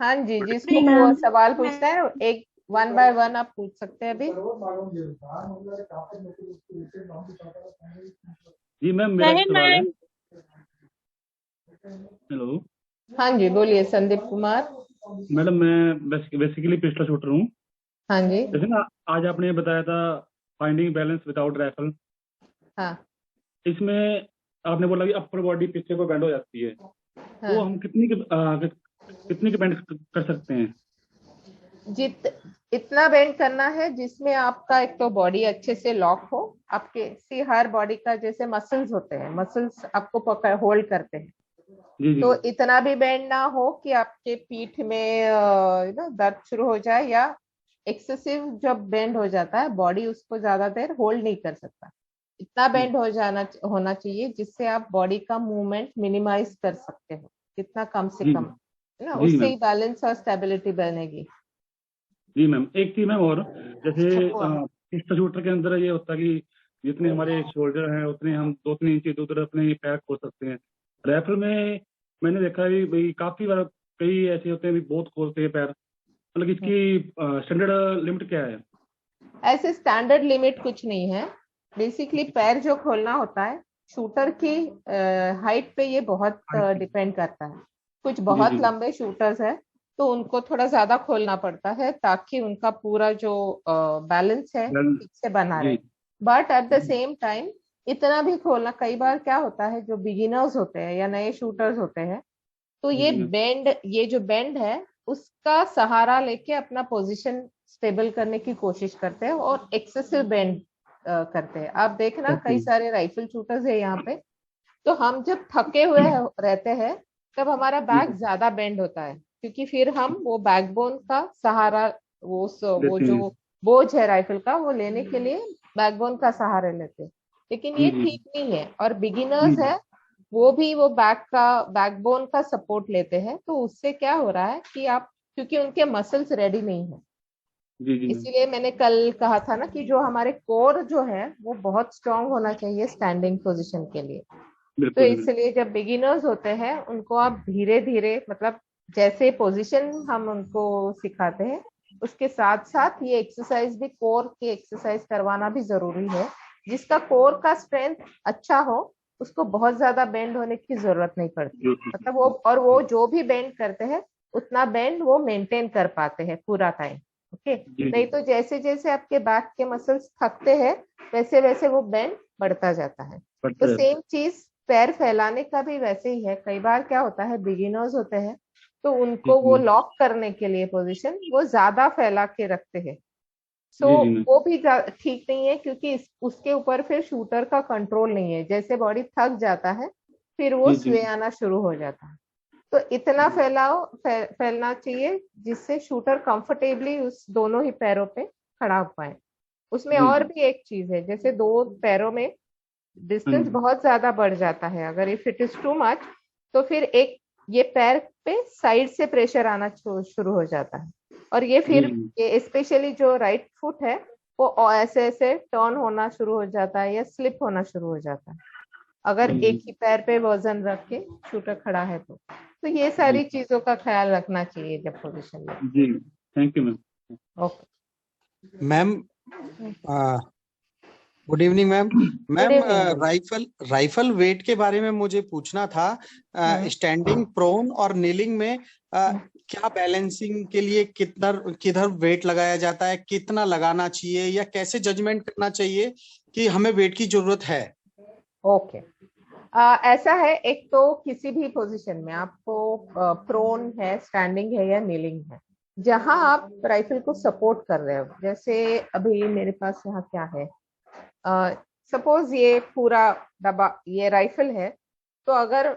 हाँ जी, जी जिसको वो मैम। सवाल पूछना है एक वन बाय वन आप पूछ सकते हैं अभी। जी मैम, मेरा एक नहीं सवाल है। मैम। हेलो हाँ जी, बोलिए संदीप कुमार। मैडम, मैं बेसिकली पिस्टल शूटर हूँ। हाँ जी। जैसे ना, आज आपने बताया था फाइंडिंग बैलेंस विदाउट राइफल। हाँ। इसमें आपने बोला कि अपर बॉडी पीछे को बेंड हो जाती है, तो हाँ। हम कितनी की बेंड कर सकते हैं? जित इतना बेंड करना है जिसमें आपका एक तो बॉडी अच्छे से लॉक हो। आपके सी हर बॉडी का जैसे मसल्स होते हैं, मसल्स आपको पकड़ होल्ड करते हैं। जी जी तो जी। इतना भी बेंड ना हो कि आपके पीठ में दर्द शुरू हो जाए, या एक्सेसिव जब बेंड हो जाता है बॉडी उसको ज्यादा देर होल्ड नहीं कर सकता। इतना जी बेंड हो जाना होना चाहिए जिससे आप बॉडी का मूवमेंट मिनिमाइज कर सकते हो, जितना कम से जी कम, है ना, जी उससे मैम। ही बैलेंस और स्टेबिलिटी बनेगी। जी मैम, एक चीज मैम और, जैसे हाँ। पिस्टल शूटर के अंदर ये होता है कि जितने हमारे शोल्डर हैं उतने हम 2-3 इंच इधर उधर अपने पैर खोल सकते हैं। राइफल में मैंने देखा है कि भाई काफी बार कई ऐसे होते हैं भी बहुत खोलते हैं पैर। मतलब इसकी स्टैंडर्ड लिमिट क्या है? ऐसे स्टैंडर्ड लिमिट कुछ नहीं है। बेसिकली पैर जो खोलना होता है, शूटर की हाइट पे ये बहुत डिपेंड करता है। कुछ जी बहुत जी लंबे शूटर्स है तो उनको थोड़ा ज्यादा खोलना पड़ता है ताकि उनका पूरा जो बैलेंस है जी ठीक से बना जी रहे। But at the same time इतना भी खोलना, कई बार क्या होता है जो बिगिनर्स होते हैं या नए शूटर्स होते हैं, तो जी जी ये जो बेंड है उसका सहारा लेके अपना पोजीशन स्टेबल करने की कोशिश करते हैं और एक्सेसिव बेंड करते हैं। आप देखना ओके। कई सारे राइफल शूटर्स है यहाँ पे, तो हम जब थके हुए रहते हैं तब हमारा जी बैक जी ज्यादा बेंड होता है, क्योंकि फिर हम वो बैकबोन का सहारा, वो लेते हैं। जो बोझ है राइफल का वो लेने के लिए बैकबोन का सहारा लेते हैं। लेकिन जी ये जी ठीक नहीं है, और जी बिगिनर्स है वो भी वो बैकबोन का सपोर्ट लेते हैं, तो उससे क्या हो रहा है कि आप, क्योंकि उनके मसल्स रेडी नहीं है। जी जी मैम। इसीलिए मैंने कल कहा था ना कि जो हमारे कोर जो है वो बहुत स्ट्रांग होना चाहिए स्टैंडिंग पोजीशन के लिए। तो बिल्कुल बिल्कुल। इसलिए जब बिगिनर्स होते हैं उनको आप धीरे धीरे, मतलब जैसे पोजीशन हम उनको सिखाते हैं उसके साथ साथ ये एक्सरसाइज भी, कोर की एक्सरसाइज करवाना भी जरूरी है। जिसका कोर का स्ट्रेंथ अच्छा हो उसको बहुत ज्यादा बेंड होने की जरूरत नहीं पड़ती, मतलब वो, और वो जो भी बेंड करते हैं उतना बेंड वो मेंटेन कर पाते हैं पूरा टाइम। ओके। जी नहीं जी। तो जैसे जैसे आपके बैक के मसल्स थकते हैं वैसे वैसे वो बेंड बढ़ता जाता है। तो बढ़ता रहता सेम चीज पैर फैलाने का भी वैसे ही है। कई बार क्या होता है बिगिनर्स होते हैं तो है। जी उनको वो जी लॉक करने के लिए पोजीशन वो ज्यादा फैला के रखते हैं। सो जी जी मैम। वो भी ठीक नहीं है, क्योंकि उसके ऊपर फिर शूटर का कंट्रोल नहीं है, जैसे बॉडी थक जाता है फिर वो जी जी स्वे आना शुरू हो जाता है। तो इतना फैलाओ, फैलना चाहिए जिससे शूटर कंफर्टेबली उस दोनों ही पैरों पे खड़ा हो पाए। उसमें जी और जी। भी एक चीज है, जैसे दो पैरों में हाँ डिस्टेंस जी बहुत ज्यादा बढ़ जाता है, अगर if it is too much तो फिर एक ये पैर पे साइड से प्रेशर आना शुरू हो जाता है। और ये जी फिर जी ये स्पेशली जो राइट फुट है वो ऐसे ऐसे टर्न होना शुरू हो जाता है या स्लिप होना शुरू हो जाता है, अगर जी एक ही पैर पे वजन रख के शूटर खड़ा है तो ये जी सारी चीजों का ख्याल रखना चाहिए जब पोजीशन में। जी। Thank you ma'am. Okay. Ma'am, good evening ma'am. Good ma'am, evening, बोलिए। राइफल राइफल वेट के बारे में मुझे पूछना था। हम्म। स्टैंडिंग, प्रोन और नीलिंग में क्या बैलेंसिंग के लिए कितना किधर वेट लगाया जाता है, कितना लगाना चाहिए, या कैसे जजमेंट करना चाहिए कि हमें वेट की जरूरत है? ओके। ऐसा है, एक तो किसी भी पोजीशन में आपको प्रोन है, स्टैंडिंग है या नीलिंग है, जहां आप राइफल को सपोर्ट कर रहे हो, जैसे अभी मेरे पास यहाँ क्या है, सपोज ये पूरा डब्बा ये राइफल है, तो अगर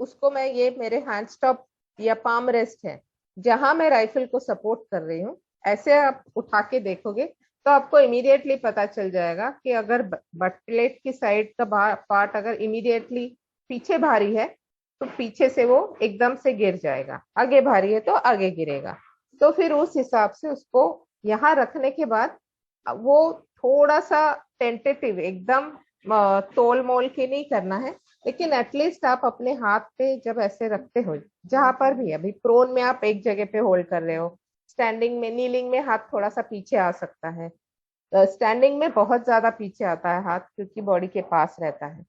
उसको मैं, ये मेरे हैंड स्टॉप या पाम रेस्ट है जहां मैं राइफल को सपोर्ट कर रही हूँ, ऐसे आप उठा के देखोगे तो आपको इमीडिएटली पता चल जाएगा कि अगर बट प्लेट की साइड का पार्ट अगर इमीडिएटली पीछे भारी है तो पीछे से वो एकदम से गिर जाएगा, आगे भारी है तो आगे गिरेगा। तो फिर उस हिसाब से उसको यहाँ रखने के बाद वो थोड़ा सा टेंटेटिव, एकदम तोल मोल के नहीं करना है, लेकिन एटलीस्ट आप अपने हाथ पे जब ऐसे रखते हो, जहां पर भी, अभी प्रोन में आप एक जगह पे होल्ड कर रहे हो, स्टैंडिंग में, नीलिंग में हाथ थोड़ा सा पीछे आ सकता है, स्टैंडिंग में बहुत ज्यादा पीछे आता है हाथ क्योंकि बॉडी के पास रहता है।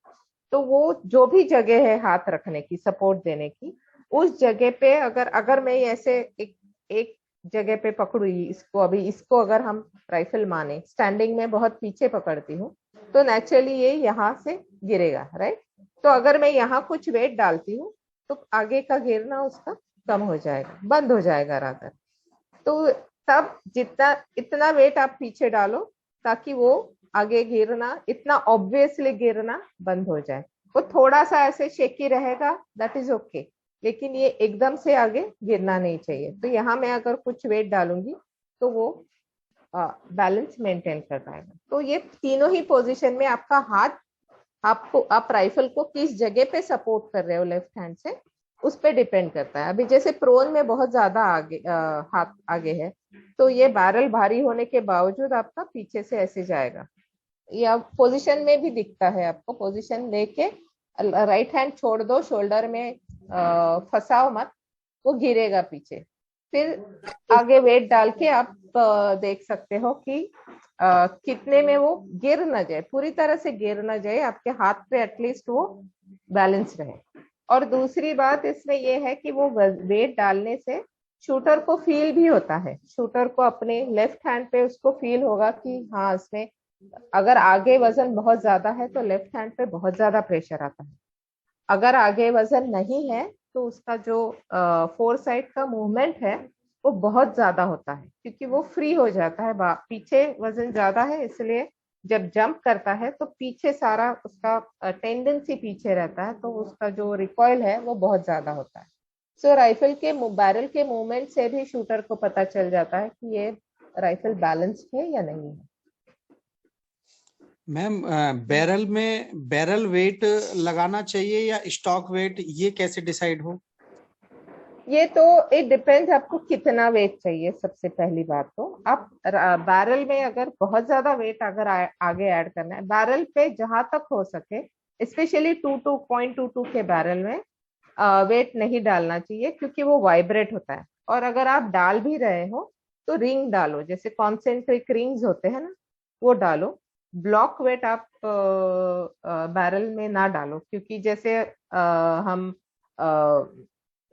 तो वो जो भी जगह है हाथ रखने की, सपोर्ट देने की, उस जगह पे अगर अगर मैं ऐसे एक एक जगह पे पकड़ू इसको, अभी इसको अगर हम राइफल माने, स्टैंडिंग में बहुत पीछे पकड़ती हूँ, तो नेचुरली ये यहाँ से गिरेगा, राइट। तो अगर मैं यहाँ कुछ वेट डालती हूँ तो आगे का गिरना उसका कम हो जाएगा, बंद हो जाएगा रादर। तो तब जितना इतना वेट आप पीछे डालो ताकि वो आगे गिरना, इतना ऑब्वियसली गिरना बंद हो जाए। वो थोड़ा सा ऐसे शेकी रहेगा, दैट इज ओके, लेकिन ये एकदम से आगे गिरना नहीं चाहिए। तो यहाँ मैं अगर कुछ वेट डालूंगी तो वो बैलेंस मेंटेन कर पाएगा। तो ये तीनों ही पोजीशन में आपका हाथ, आपको, आप राइफल को किस जगह पे सपोर्ट कर रहे हो लेफ्ट हैंड से, उस पे डिपेंड करता है। अभी जैसे प्रोन में बहुत ज्यादा आगे हाथ आगे है, तो ये बैरल भारी होने के बावजूद आपका पीछे से ऐसे जाएगा। या पोजीशन में भी दिखता है आपको, पोजीशन लेके राइट हैंड छोड़ दो, शोल्डर में फंसाओ मत, वो गिरेगा पीछे। फिर आगे वेट डाल के आप देख सकते हो कि कितने में वो गिर न जाए, पूरी तरह से गिर न जाए, आपके हाथ पे एटलीस्ट वो बैलेंस रहे। और दूसरी बात इसमें ये है कि वो वेट डालने से शूटर को फील भी होता है, शूटर को अपने लेफ्ट हैंड पे उसको फील होगा कि हाँ, इसमें अगर आगे वजन बहुत ज्यादा है तो लेफ्ट हैंड पे बहुत ज्यादा प्रेशर आता है। अगर आगे वजन नहीं है तो उसका जो फोर साइड का मूवमेंट है वो बहुत ज्यादा होता है, क्योंकि वो फ्री हो जाता है। पीछे वजन ज्यादा है, इसलिए जब जंप करता है तो पीछे सारा उसका टेंडेंसी पीछे रहता है, तो उसका जो रिकॉइल है वो बहुत ज्यादा होता है। सो राइफल के बैरल के मूवमेंट से भी शूटर को पता चल जाता है कि ये राइफल बैलेंस्ड है या नहीं है। मैम, बैरल वेट लगाना चाहिए या स्टॉक वेट, ये कैसे डिसाइड हो? ये तो इट डिपेंड्स, आपको कितना वेट चाहिए। सबसे पहली बात तो आप बैरल में अगर बहुत ज्यादा वेट अगर आगे ऐड करना है, बैरल पे जहां तक हो सके, स्पेशली 2.22 के बैरल में वेट नहीं डालना चाहिए, क्योंकि वो वाइब्रेट होता है। और अगर आप डाल भी रहे हो तो रिंग डालो, जैसे कॉन्सेंट्रिक रिंग्स होते हैं ना, वो डालो। ब्लॉक वेट आप बैरल में ना डालो, क्योंकि जैसे हम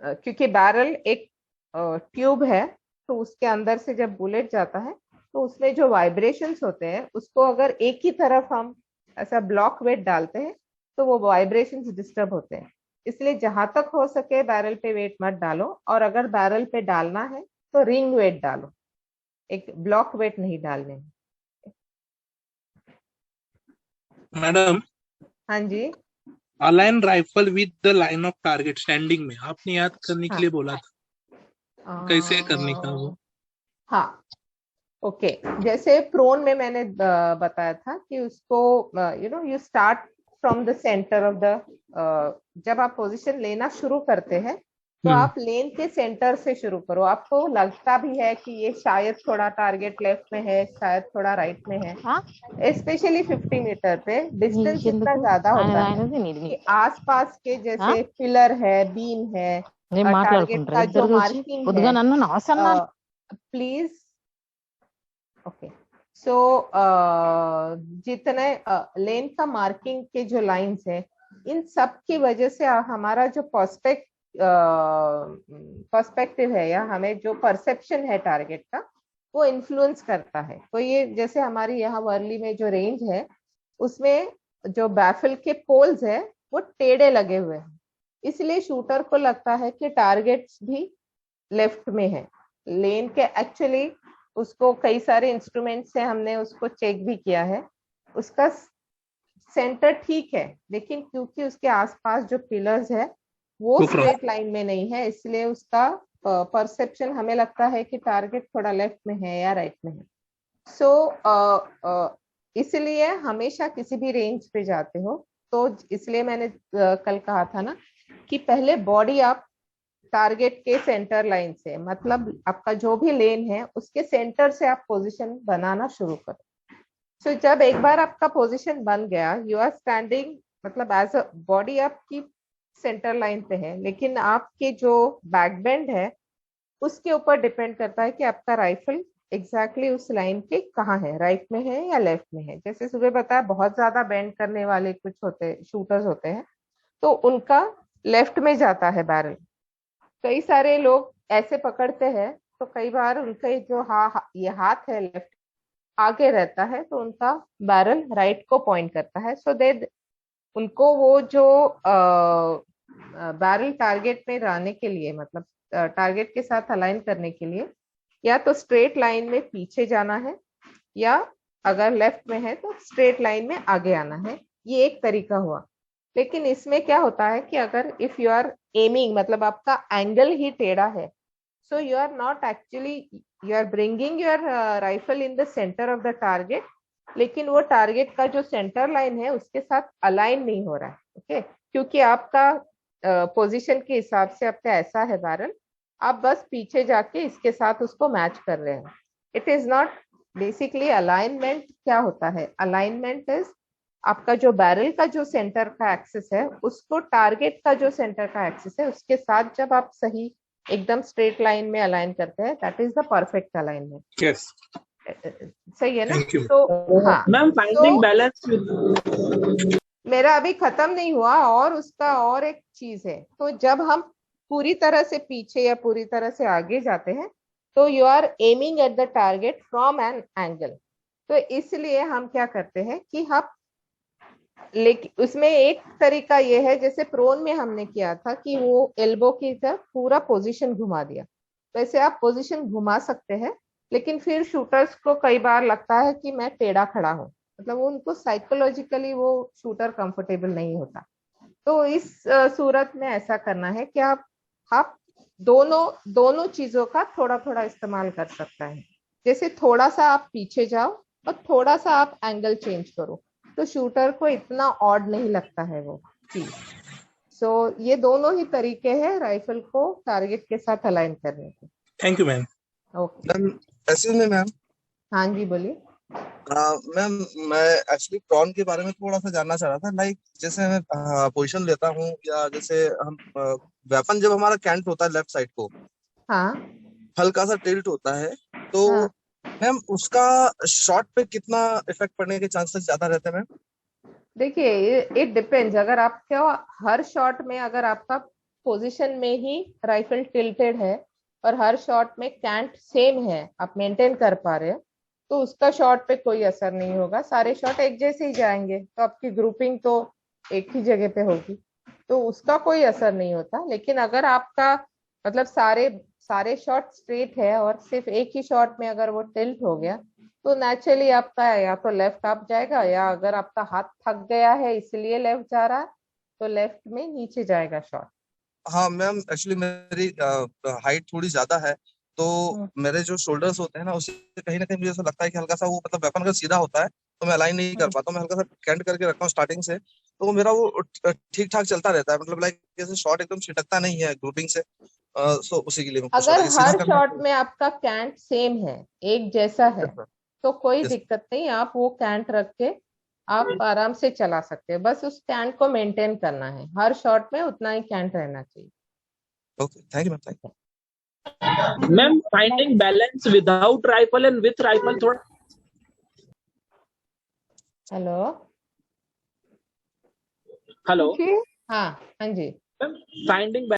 क्योंकि बैरल एक ट्यूब है, तो उसके अंदर से जब बुलेट जाता है तो उसमें जो वाइब्रेशंस होते हैं, उसको अगर एक ही तरफ हम ऐसा ब्लॉक वेट डालते हैं तो वो वाइब्रेशंस डिस्टर्ब होते हैं। इसलिए जहां तक हो सके बैरल पे वेट मत डालो, और अगर बैरल पे डालना है तो रिंग वेट डालो, एक ब्लॉक वेट नहीं डालने में। मैडम, हाँ जी। Align rifle with the line of target standing में आपने याद करने के हाँ। लिए बोला था, कैसे करने का वो? हाँ, ओके। जैसे प्रोन में मैंने बताया था कि उसको you start from the centre of the, जब आप पोजीशन लेना शुरू करते हैं तो आप लेन के सेंटर से शुरू करो। आपको लगता भी है कि ये शायद थोड़ा टारगेट लेफ्ट में है, शायद थोड़ा राइट में है, स्पेशली 50 मीटर पे डिस्टेंस इतना ज्यादा होता है कि आसपास के जैसे पिलर है, बीम है, टारगेट का जो मार्किंग है, प्लीज, ओके। सो जितने लेन का मार्किंग के जो लाइंस है, इन सब की वजह से हमारा जो पर्सपेक्टिव है, या हमें जो परसेप्शन है टारगेट का, वो इन्फ्लुएंस करता है। तो ये जैसे हमारी यहाँ वर्ली में जो रेंज है, उसमें जो बैफल के पोल्स है वो टेढ़े लगे हुए हैं, इसलिए शूटर को लगता है कि टारगेट्स भी लेफ्ट में है। लेन के एक्चुअली उसको कई सारे इंस्ट्रूमेंट से हमने उसको चेक भी किया है, उसका सेंटर ठीक है, लेकिन क्योंकि उसके आसपास जो पिलर्स है वो स्ट्रेट लाइन में नहीं है, इसलिए उसका परसेप्शन हमें लगता है कि टारगेट थोड़ा लेफ्ट में है या राइट में है। सो इसलिए हमेशा किसी भी रेंज पे जाते हो तो, इसलिए मैंने कल कहा था ना कि पहले बॉडी आप टारगेट के सेंटर लाइन से, मतलब आपका जो भी लेन है उसके सेंटर से आप पोजीशन बनाना शुरू करो। सो जब एक बार आपका पोजीशन बन गया, यू आर स्टैंडिंग मतलब एज अ बॉडी आपकी सेंटर लाइन पे है, लेकिन आपके जो बैक बेंड है उसके ऊपर डिपेंड करता है कि आपका राइफल एग्जैक्टली उस लाइन के कहाँ है, राइट में है या लेफ्ट में है। जैसे सुबह बताया, बहुत ज्यादा बेंड करने वाले कुछ होते शूटर्स होते हैं, तो उनका लेफ्ट में जाता है बैरल। कई सारे लोग ऐसे पकड़ते हैं, तो कई बार उनका जो ये हाथ है लेफ्ट आगे रहता है, तो उनका बैरल राइट को पॉइंट करता है। सो दे उनको वो जो बैरल टारगेट में रहने के लिए, मतलब टारगेट के साथ अलाइन करने के लिए, या तो स्ट्रेट लाइन में पीछे जाना है, या अगर लेफ्ट में है तो स्ट्रेट लाइन में आगे आना है। ये एक तरीका हुआ। लेकिन इसमें क्या होता है कि अगर इफ यू आर एमिंग, मतलब आपका एंगल ही टेढ़ा है, so you are not actually, you are bringing your rifle in the centre of the target, लेकिन वो टारगेट का जो सेंटर लाइन है उसके साथ अलाइन नहीं हो रहा है। ओके, क्योंकि आपका पोजीशन के हिसाब से आपका ऐसा है बैरल, आप बस पीछे जाके इसके साथ उसको मैच कर रहे हैं। It is not basically alignment. क्या होता है अलाइनमेंट? इज आपका जो बैरल का जो सेंटर का एक्सिस है उसको टारगेट का जो सेंटर का एक्सिस है उसके साथ जब आप सही एकदम स्ट्रेट लाइन में अलाइन करते हैं, that is the perfect alignment. Yes, सही है ना? Thank you. तो हाँ, मैम फाइंडिंग तो बैलेंस मेरा अभी खत्म नहीं हुआ, और उसका और एक चीज है। तो जब हम पूरी तरह से पीछे या पूरी तरह से आगे जाते हैं, तो you are aiming at the target from an angle. तो इसलिए हम क्या करते हैं कि हम, लेकिन उसमें एक तरीका ये है, जैसे प्रोन में हमने किया था कि वो एल्बो की तरफ पूरा पोजीशन घुमा दिया, वैसे आप पोजीशन घुमा सकते हैं। लेकिन फिर शूटर्स को कई बार लगता है कि मैं टेढ़ा खड़ा हूँ, मतलब उनको साइकोलॉजिकली वो शूटर कंफर्टेबल नहीं होता। तो इस सूरत में ऐसा करना है कि आप दोनों चीजों का थोड़ा थोड़ा इस्तेमाल कर सकता है। जैसे थोड़ा सा आप पीछे जाओ और थोड़ा सा आप एंगल चेंज करो, तो शूटर को इतना ऑड नहीं लगता है वो चीज। सो ये दोनों ही तरीके हैं राइफल को टारगेट के साथ अलाइन करने के। Thank you ma'am. Okay, ma'am ऐसे में मैम हाँ जी बोलिए। मैम मैं एक्चुअली प्रॉन के बारे में थोड़ा सा जानना चाह रहा था। लाइक जैसे मैं पोजीशन लेता हूँ, या जैसे हम वेपन जब हमारा कैंट होता है लेफ्ट साइड को हाँ हल्का सा टिल्ट होता है, तो हाँ, मैम उसका शॉट पे कितना इफेक्ट पड़ने के चांसेस ज्यादा रहते हैं मैम? देखिए इट डिपेंड्स। अगर आपका हर शॉट में, अगर आपका पोजीशन में ही राइफल टिल्टेड है और हर शॉट में कैंट सेम है, आप मेंटेन कर पा रहे हो, तो उसका शॉट पे कोई असर नहीं होगा। सारे शॉट एक जैसे ही जाएंगे, तो आपकी ग्रुपिंग तो एक ही जगह पे होगी, तो उसका कोई असर नहीं होता। लेकिन अगर आपका मतलब सारे सारे शॉट स्ट्रेट है और सिर्फ एक ही शॉट में अगर वो टिल्ट हो गया, तो नेचुरली आपका या तो लेफ्ट अप जाएगा, या अगर आपका हाथ थक गया है इसलिए लेफ्ट जा रहा है, तो लेफ्ट में नीचे जाएगा शॉट। हाँ मैम, एक्चुअली मेरी हाइट थोड़ी ज्यादा है, तो मेरे जो शोल्डर्स होते हैं ना, उससे कहीं ना कहीं मुझे ऐसा लगता है कि हल्का सा वो, मतलब वेपन अगर सीधा होता है तो मैं अलाइन नहीं कर पाता। मैं हल्का सा कैंट करके रखता हूँ स्टार्टिंग से, तो वो मेरा वो ठीक ठाक चलता रहता है। मतलब लाइक जैसे शॉट एकदम छिटकता नहीं है ग्रुपिंग से। सो उसी के लिए मैं पूछ रहा अगर था कि सीधा हर करना शॉट में आपका कैंट सेम है, एक जैसा है, चाहिए। तो कोई Yes. दिक्कत नहीं। आप वो कैंट रख के आप आराम से चला सकते हैं। बस उस कैंट को मेंटेन करना है, हर शॉट में उतना ही कैंट रहना चाहिए। Okay, thank you ma'am, thank you. Ma'am finding balance without rifle and with rifle थोड़ा। हेलो, हेलो हाँ हाँ जी। Ma'am finding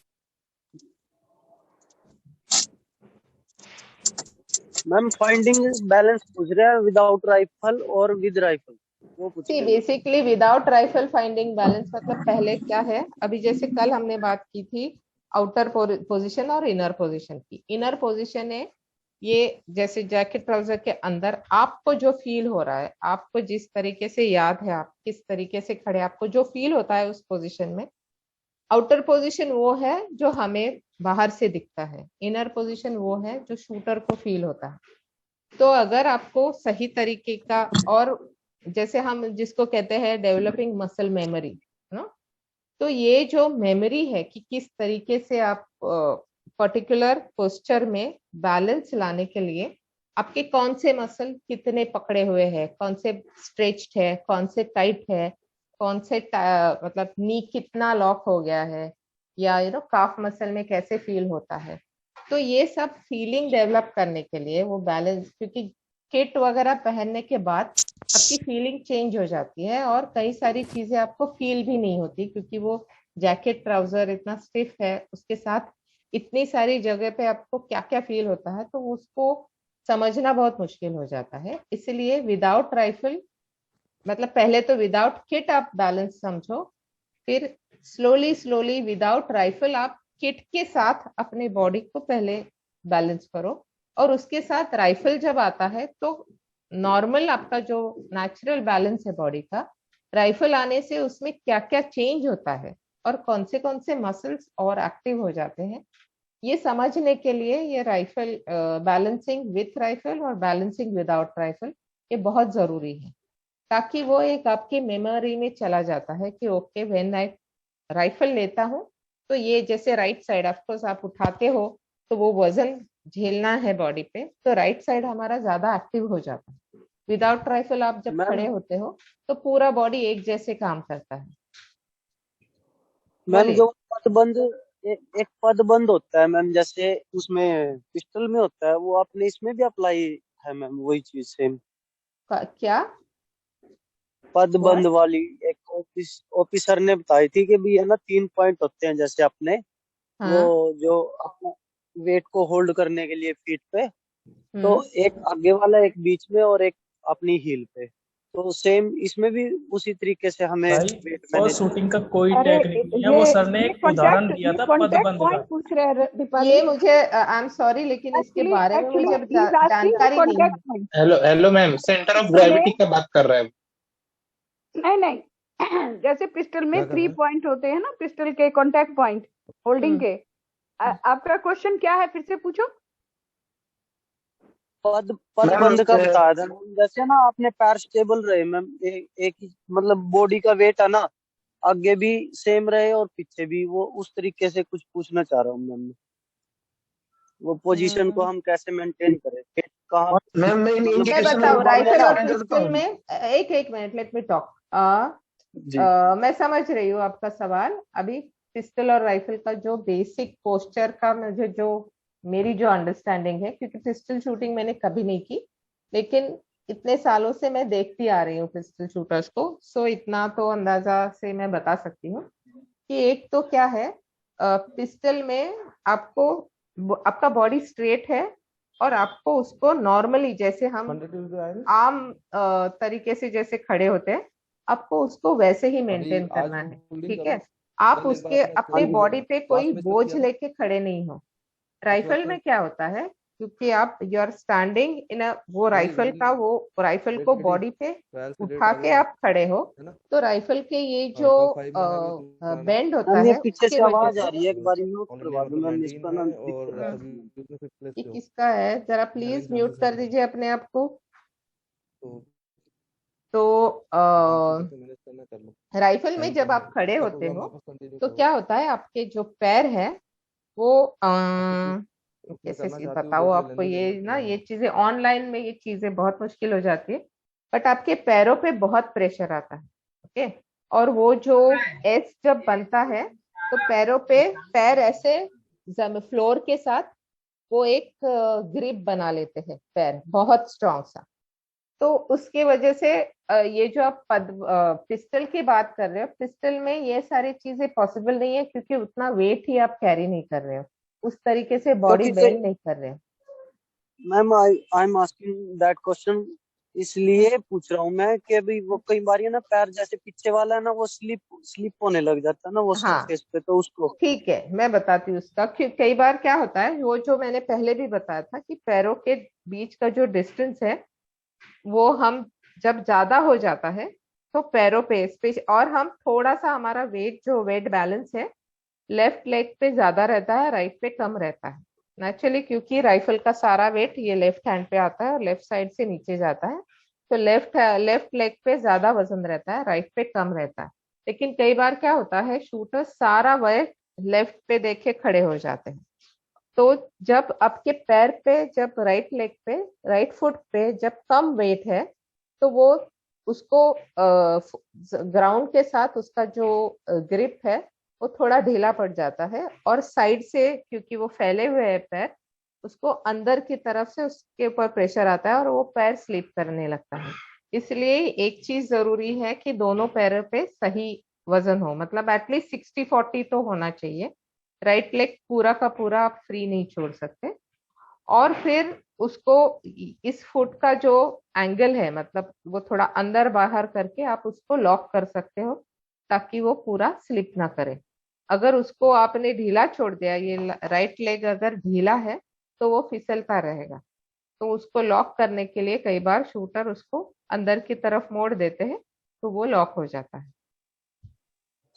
ma'am finding balance पूछ रहे हैं विदाउट राइफल और विद राइफल, वो पूछ रहे हैं। Basically without rifle finding balance मतलब पहले क्या है, अभी जैसे कल हमने बात की थी आउटर पोजीशन और इनर पोजीशन की। इनर पोजीशन है ये, जैसे जैकेट ट्राउजर के अंदर आपको जो फील हो रहा है, आपको जिस तरीके से याद है आप किस तरीके से खड़े, आपको जो फील होता है उस पोजीशन में। आउटर पोजीशन वो है जो हमें बाहर से दिखता है, इनर पोजीशन वो है जो शूटर को फील होता है। तो अगर आपको सही तरीके का, और जैसे हम जिसको कहते हैं डेवलपिंग मसल मेमोरी ना, तो ये जो मेमोरी है कि किस तरीके से आप पर्टिकुलर पोस्चर में बैलेंस लाने के लिए आपके कौन से मसल कितने पकड़े हुए हैं, कौन से स्ट्रेच्ड है, कौन से टाइट है, कौन से मतलब नी कितना लॉक हो गया है, या काफ मसल में कैसे फील होता है। तो ये सब फीलिंग डेवलप करने के लिए वो बैलेंस, क्योंकि किट वगैरह पहनने के बाद आपकी फीलिंग चेंज हो जाती है और कई सारी चीजें आपको फील भी नहीं होती, क्योंकि वो जैकेट ट्राउजर इतना स्टिफ है, उसके साथ इतनी सारी जगह पे आपको क्या क्या फील होता है, तो उसको समझना बहुत मुश्किल हो जाता है। इसलिए विदाउट राइफल, मतलब पहले तो विदाउट किट आप बैलेंस समझो, फिर स्लोली स्लोली विदाउट राइफल आप किट के साथ अपने बॉडी को पहले बैलेंस करो, और उसके साथ राइफल जब आता है तो नॉर्मल आपका जो नेचुरल बैलेंस है बॉडी का, राइफल आने से उसमें क्या क्या चेंज होता है और कौन से मसल्स और एक्टिव हो जाते हैं, ये समझने के लिए ये राइफल बैलेंसिंग विथ राइफल और बैलेंसिंग विदाउट राइफल ये बहुत जरूरी है, ताकि वो एक आपकी मेमोरी में चला जाता है कि ओके व्हेन आई राइफल लेता हूँ तो ये जैसे राइट साइड ऑफकोर्स आप उठाते हो तो वो वजन झेलना है बॉडी पे, तो राइट साइड हमारा ज्यादा एक्टिव हो जाता है। विदाउट राइफल आप जब खड़े होते हो तो पूरा बॉडी एक जैसे काम करता है। मैम जो पदबंद एक पदबंद होता है मैम, जैसे उसमें पिस्टल में होता है, वो आपने इसमें भी अप्लाई है मैम वही चीज सेम? क्या पदबंद वाली एक ऑफिसर ने बताई थी कि भी है ना 3 पॉइंट होते हैं जैसे अपने, वो जो अपना वेट को होल्ड करने के लिए फीट पे, तो एक आगे वाला, एक बीच में और एक अपनी हील पे, तो सेम इसमें भी उसी तरीके से हमें वेट और मैनेज। शूटिंग का कोई टेक्निक नहीं है, वो सर ने एक उदाहरण दिया था पदबंद का। पूछ रहे हैं दीपाली। ये मुझे आई एम सॉरी लेकिन इसके बारे में मुझे जानकारी नहीं है। Hello ma'am, centre of gravity का बात कर रहे हैं। नहीं जैसे पिस्टल में 3 पॉइंट होते हैं ना, पिस्टल के कांटेक्ट पॉइंट होल्डिंग के। आपका क्वेश्चन क्या है, फिर से पूछो। पदबंद का बताया था जैसे ना आपने पैर स्टेबल रहे मैम, एक ही मतलब बॉडी का वेट है ना, आगे भी सेम रहे और पीछे भी, वो उस तरीके से कुछ पूछना चाह रहा हूँ मैम, वो पोजीशन को हम कैसे मेंटेन करें, कहाँ। मैं बताऊँ राइफल और पिस्टल में, एक मिनट लेट मी टॉक। मैं समझ रही हूँ आपका सवाल। अभी पिस्टल और राइफल का जो बेसिक पोस्चर का मेरी जो अंडरस्टैंडिंग है, क्योंकि पिस्टल शूटिंग मैंने कभी नहीं की, लेकिन इतने सालों से मैं देखती आ रही हूँ पिस्टल शूटर्स को, सो इतना तो अंदाजा से मैं बता सकती हूँ कि एक तो क्या है, पिस्टल में आपका बॉडी स्ट्रेट है और आपको उसको नॉर्मली जैसे हम आम तरीके से जैसे खड़े होते हैं, आपको उसको वैसे ही मेंटेन करना है, ठीक है। आप उसके अपने बॉडी पे कोई बोझ लेके खड़े नहीं हो। राइफल में क्या होता है, क्योंकि आप यू आर स्टैंडिंग इन वो राइफल को बॉडी पे उठा के आप खड़े हो, तो राइफल के ये जो बेंड होता है, पीछे से आवाज आ रही है, एक बार म्यूट करवा दो मैम इसका नाम। ये किसका है, जरा प्लीज म्यूट कर दीजिए अपने आप को। तो राइफल में जब आप खड़े होते हो तो क्या होता है, आपके जो पैर है वो कैसे बताओ आपको, ये चीजें ऑनलाइन में ये चीजें बहुत मुश्किल हो जाती है, बट आपके पैरों पे बहुत प्रेशर आता है, ओके। और वो जो एस जब बनता है तो पैरों पे पैर ऐसे फ्लोर के साथ वो एक ग्रिप बना लेते हैं, पैर बहुत स्ट्रॉन्ग सा। तो उसके वजह से ये जो आप पिस्टल की बात कर रहे हो, पिस्टल में ये सारी चीजें पॉसिबल नहीं है, क्योंकि उतना वेट ही आप कैरी नहीं कर रहे हो, उस तरीके से बॉडी बेंड नहीं कर रहे हो। Ma'am I am asking that question इसलिए पूछ रहा हूँ मैं कि अभी वो कई बार ना पैर जैसे पीछे वाला है ना, वो स्लिप होने लग जाता है ना वो सरफेस पे, तो उसको ठीक है मैं बताती हूँ उसका। कई बार क्या होता है, वो जो मैंने पहले भी बताया था कि पैरों के बीच का जो डिस्टेंस है वो हम जब ज्यादा हो जाता है तो पैरों पे और हम थोड़ा सा हमारा वेट बैलेंस है लेफ्ट लेग पे ज्यादा रहता है, राइट पे कम रहता है नेचुरली, क्योंकि राइफल का सारा वेट ये लेफ्ट हैंड पे आता है और लेफ्ट साइड से नीचे जाता है, तो लेफ्ट लेग पे ज्यादा वजन रहता है, राइट पे कम रहता है। लेकिन कई बार क्या होता है, शूटर सारा वेट लेफ्ट पे देके खड़े हो जाते हैं, तो जब आपके पैर पे, जब राइट लेग पे, राइट फुट पे जब कम वेट है तो वो उसको ग्राउंड के साथ उसका जो ग्रिप है वो थोड़ा ढीला पड़ जाता है, और साइड से क्योंकि वो फैले हुए हैं पैर, उसको अंदर की तरफ से उसके ऊपर प्रेशर आता है और वो पैर स्लिप करने लगता है। इसलिए एक चीज जरूरी है कि दोनों पैरों पे सही वजन हो, मतलब एटलीस्ट 60-40 तो होना चाहिए। राइट लेग पूरा का पूरा आप फ्री नहीं छोड़ सकते। और फिर उसको इस फुट का जो एंगल है, मतलब वो थोड़ा अंदर बाहर करके आप उसको लॉक कर सकते हो ताकि वो पूरा स्लिप ना करे। अगर उसको आपने ढीला छोड़ दिया, ये राइट लेग अगर ढीला है तो वो फिसलता रहेगा। तो उसको लॉक करने के लिए कई बार शूटर उसको अंदर की तरफ मोड़ देते हैं तो वो लॉक हो जाता है।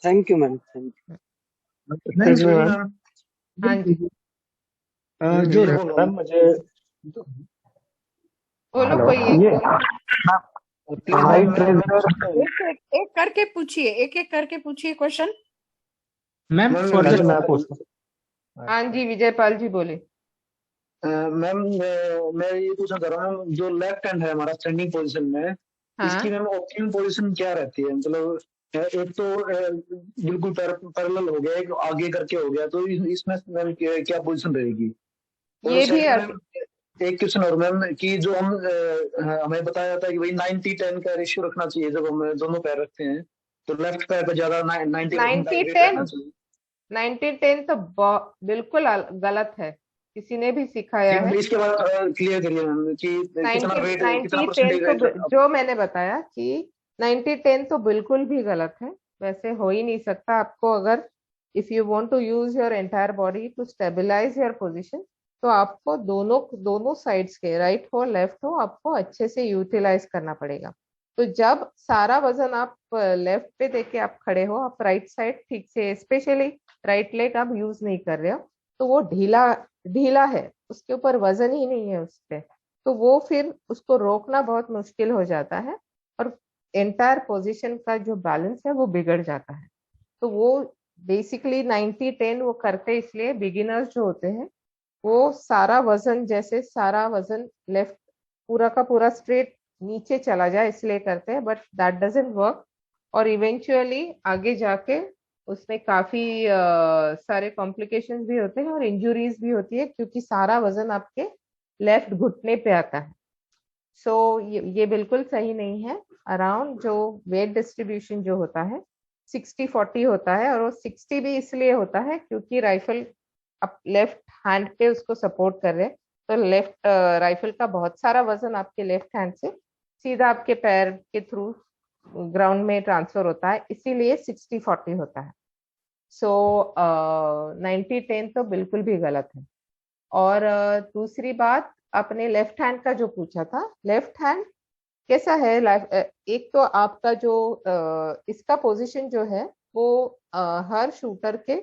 Thank you ma'am, thank you. हाँ जी, जो मैम मुझे बोलो कोई हाइट एक करके पूछिए, एक करके पूछिए क्वेश्चन। मैम फर्दर मैं पूछता हाँ जी, विजयपाल जी बोले। मैम मैं ये पूछना चाह रहा हूँ, जो लेफ्ट हैंड है हमारा स्टैंडिंग पोजीशन में, इसकी मैम ऑप्टिमम पोजीशन क्या रहती है? मतलब एक तो बिल्कुल पैरेलल हो गया, एक आगे करके हो गया, तो इसमें मैम क्या पोजीशन रहेगी? ये भी एक क्वेश्चन और मैम कि जो हम हमें बताया जाता है कि भाई 90-10 का रेशियो रखना चाहिए जब हम दोनों पैर रखते हैं, तो लेफ्ट पैर पे ज्यादा 90-10 तो बिल्कुल गलत है, किसी ने भी सिखाया है। इसके बाद क्लियर करिए मैम कि कितना वेट, कितना परसेंटेज तो जो मैंने बताया कि 90-10 तो बिल्कुल भी गलत है, वैसे हो ही नहीं सकता। आपको अगर if you want to use your entire body to stabilise your position, तो आपको दोनों साइड्स के, राइट हो लेफ्ट हो, आपको अच्छे से यूटिलाइज करना पड़ेगा। तो जब सारा वजन आप लेफ्ट पे देके आप खड़े हो, आप राइट साइड ठीक से, स्पेशली राइट लेग आप यूज नहीं कर रहे हो, तो वो ढीला है, उसके ऊपर वजन ही नहीं है उस पे, तो वो फिर उसको रोकना बहुत मुश्किल हो जाता है और एंटायर पोजीशन का जो बैलेंस है वो बिगड़ जाता है। तो वो बेसिकली 90-10 वो करते इसलिए, बिगिनर्स जो होते हैं वो सारा वजन, जैसे सारा वजन लेफ्ट पूरा का पूरा स्ट्रेट नीचे चला जाए इसलिए करते हैं, बट दैट डजंट वर्क। और इवेंचुअली आगे जाके उसमें काफी सारे कॉम्प्लिकेशंस भी होते हैं और इंजुरीज भी होती है, क्योंकि सारा वजन आपके लेफ्ट घुटने पे आता है। सो ये बिल्कुल सही नहीं है। अराउंड जो वेट डिस्ट्रीब्यूशन जो होता है 60-40 होता है, और वो 60 भी इसलिए होता है क्योंकि राइफल आप लेफ्ट हैंड पे उसको सपोर्ट कर रहे हैं, तो लेफ्ट राइफल का बहुत सारा वजन आपके लेफ्ट हैंड से सीधा आपके पैर के थ्रू ग्राउंड में ट्रांसफर होता है, इसीलिए 60-40 होता है। सो 90-10 तो बिल्कुल भी गलत है। और दूसरी बात, आपने लेफ्ट हैंड का जो पूछा था, लेफ्ट हैंड कैसा है? एक तो आपका जो इसका पोजीशन जो है वो हर शूटर के,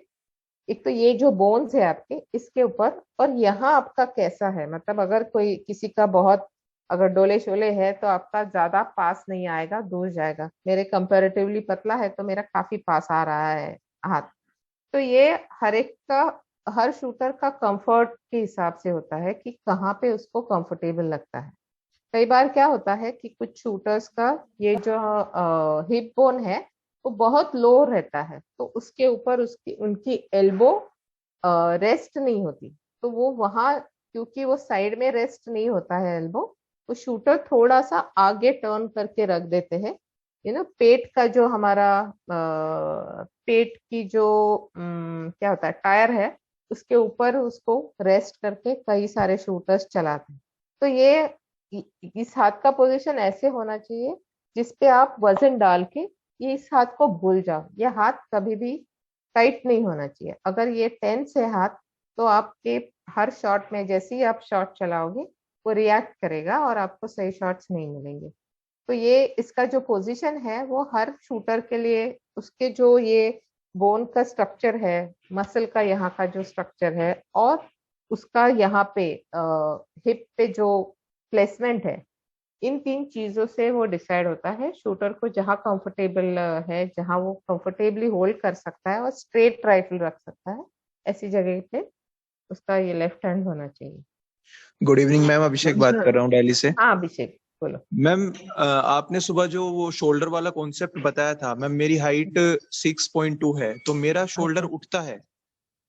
एक तो ये जो बोन्स है आपके इसके ऊपर, और यहाँ आपका कैसा है, मतलब अगर कोई किसी का बहुत अगर डोले शोले है तो आपका ज्यादा पास नहीं आएगा, दूर जाएगा। मेरे कंपैरेटिवली पतला है तो मेरा काफी पास आ रहा है हाथ। तो ये हर एक का, हर शूटर का कंफर्ट के हिसाब से होता है कि कहाँ पे उसको कंफर्टेबल लगता है। कई बार क्या होता है कि कुछ शूटर्स का ये जो हिप बोन है वो बहुत लो रहता है, तो उसके ऊपर उसकी उनकी एल्बो रेस्ट नहीं होती, तो वो वहां, क्योंकि वो साइड में रेस्ट नहीं होता है एल्बो, तो शूटर थोड़ा सा आगे टर्न करके रख देते हैं। पेट का जो हमारा पेट की जो क्या होता है टायर है, उसके ऊपर उसको रेस्ट करके कई सारे शूटर्स चलाते हैं। तो ये इस हाथ का पोजीशन ऐसे होना चाहिए जिसपे आप वजन डाल के ये इस हाथ को भूल जाओ। ये हाथ कभी भी टाइट नहीं होना चाहिए। अगर ये टेंस है हाथ, तो आपके हर शॉट में जैसे ही आप शॉट चलाओगे वो रिएक्ट करेगा और आपको सही शॉट्स नहीं मिलेंगे। तो ये इसका जो पोजीशन है वो हर शूटर के लिए, उसके जो ये बोन का स्ट्रक्चर है, मसल का यहाँ का जो स्ट्रक्चर है, और उसका यहाँ पे हिप पे जो प्लेसमेंट है, इन 3 चीजों से वो डिसाइड होता है शूटर को जहां कंफर्टेबल है, जहां वो कंफर्टेबली होल्ड कर सकता है और स्ट्रेट राइफल रख सकता है, ऐसी जगह पे उसका ये लेफ्ट हैंड होना चाहिए। गुड इवनिंग मैम, अभिषेक बात कर रहा हूँ दिल्ली से। हाँ अभिषेक बोलो। मैम आपने सुबह जो वो शोल्डर वाला कॉन्सेप्ट बताया था मैम, मेरी हाइट 6.2 है तो मेरा शोल्डर उठता है,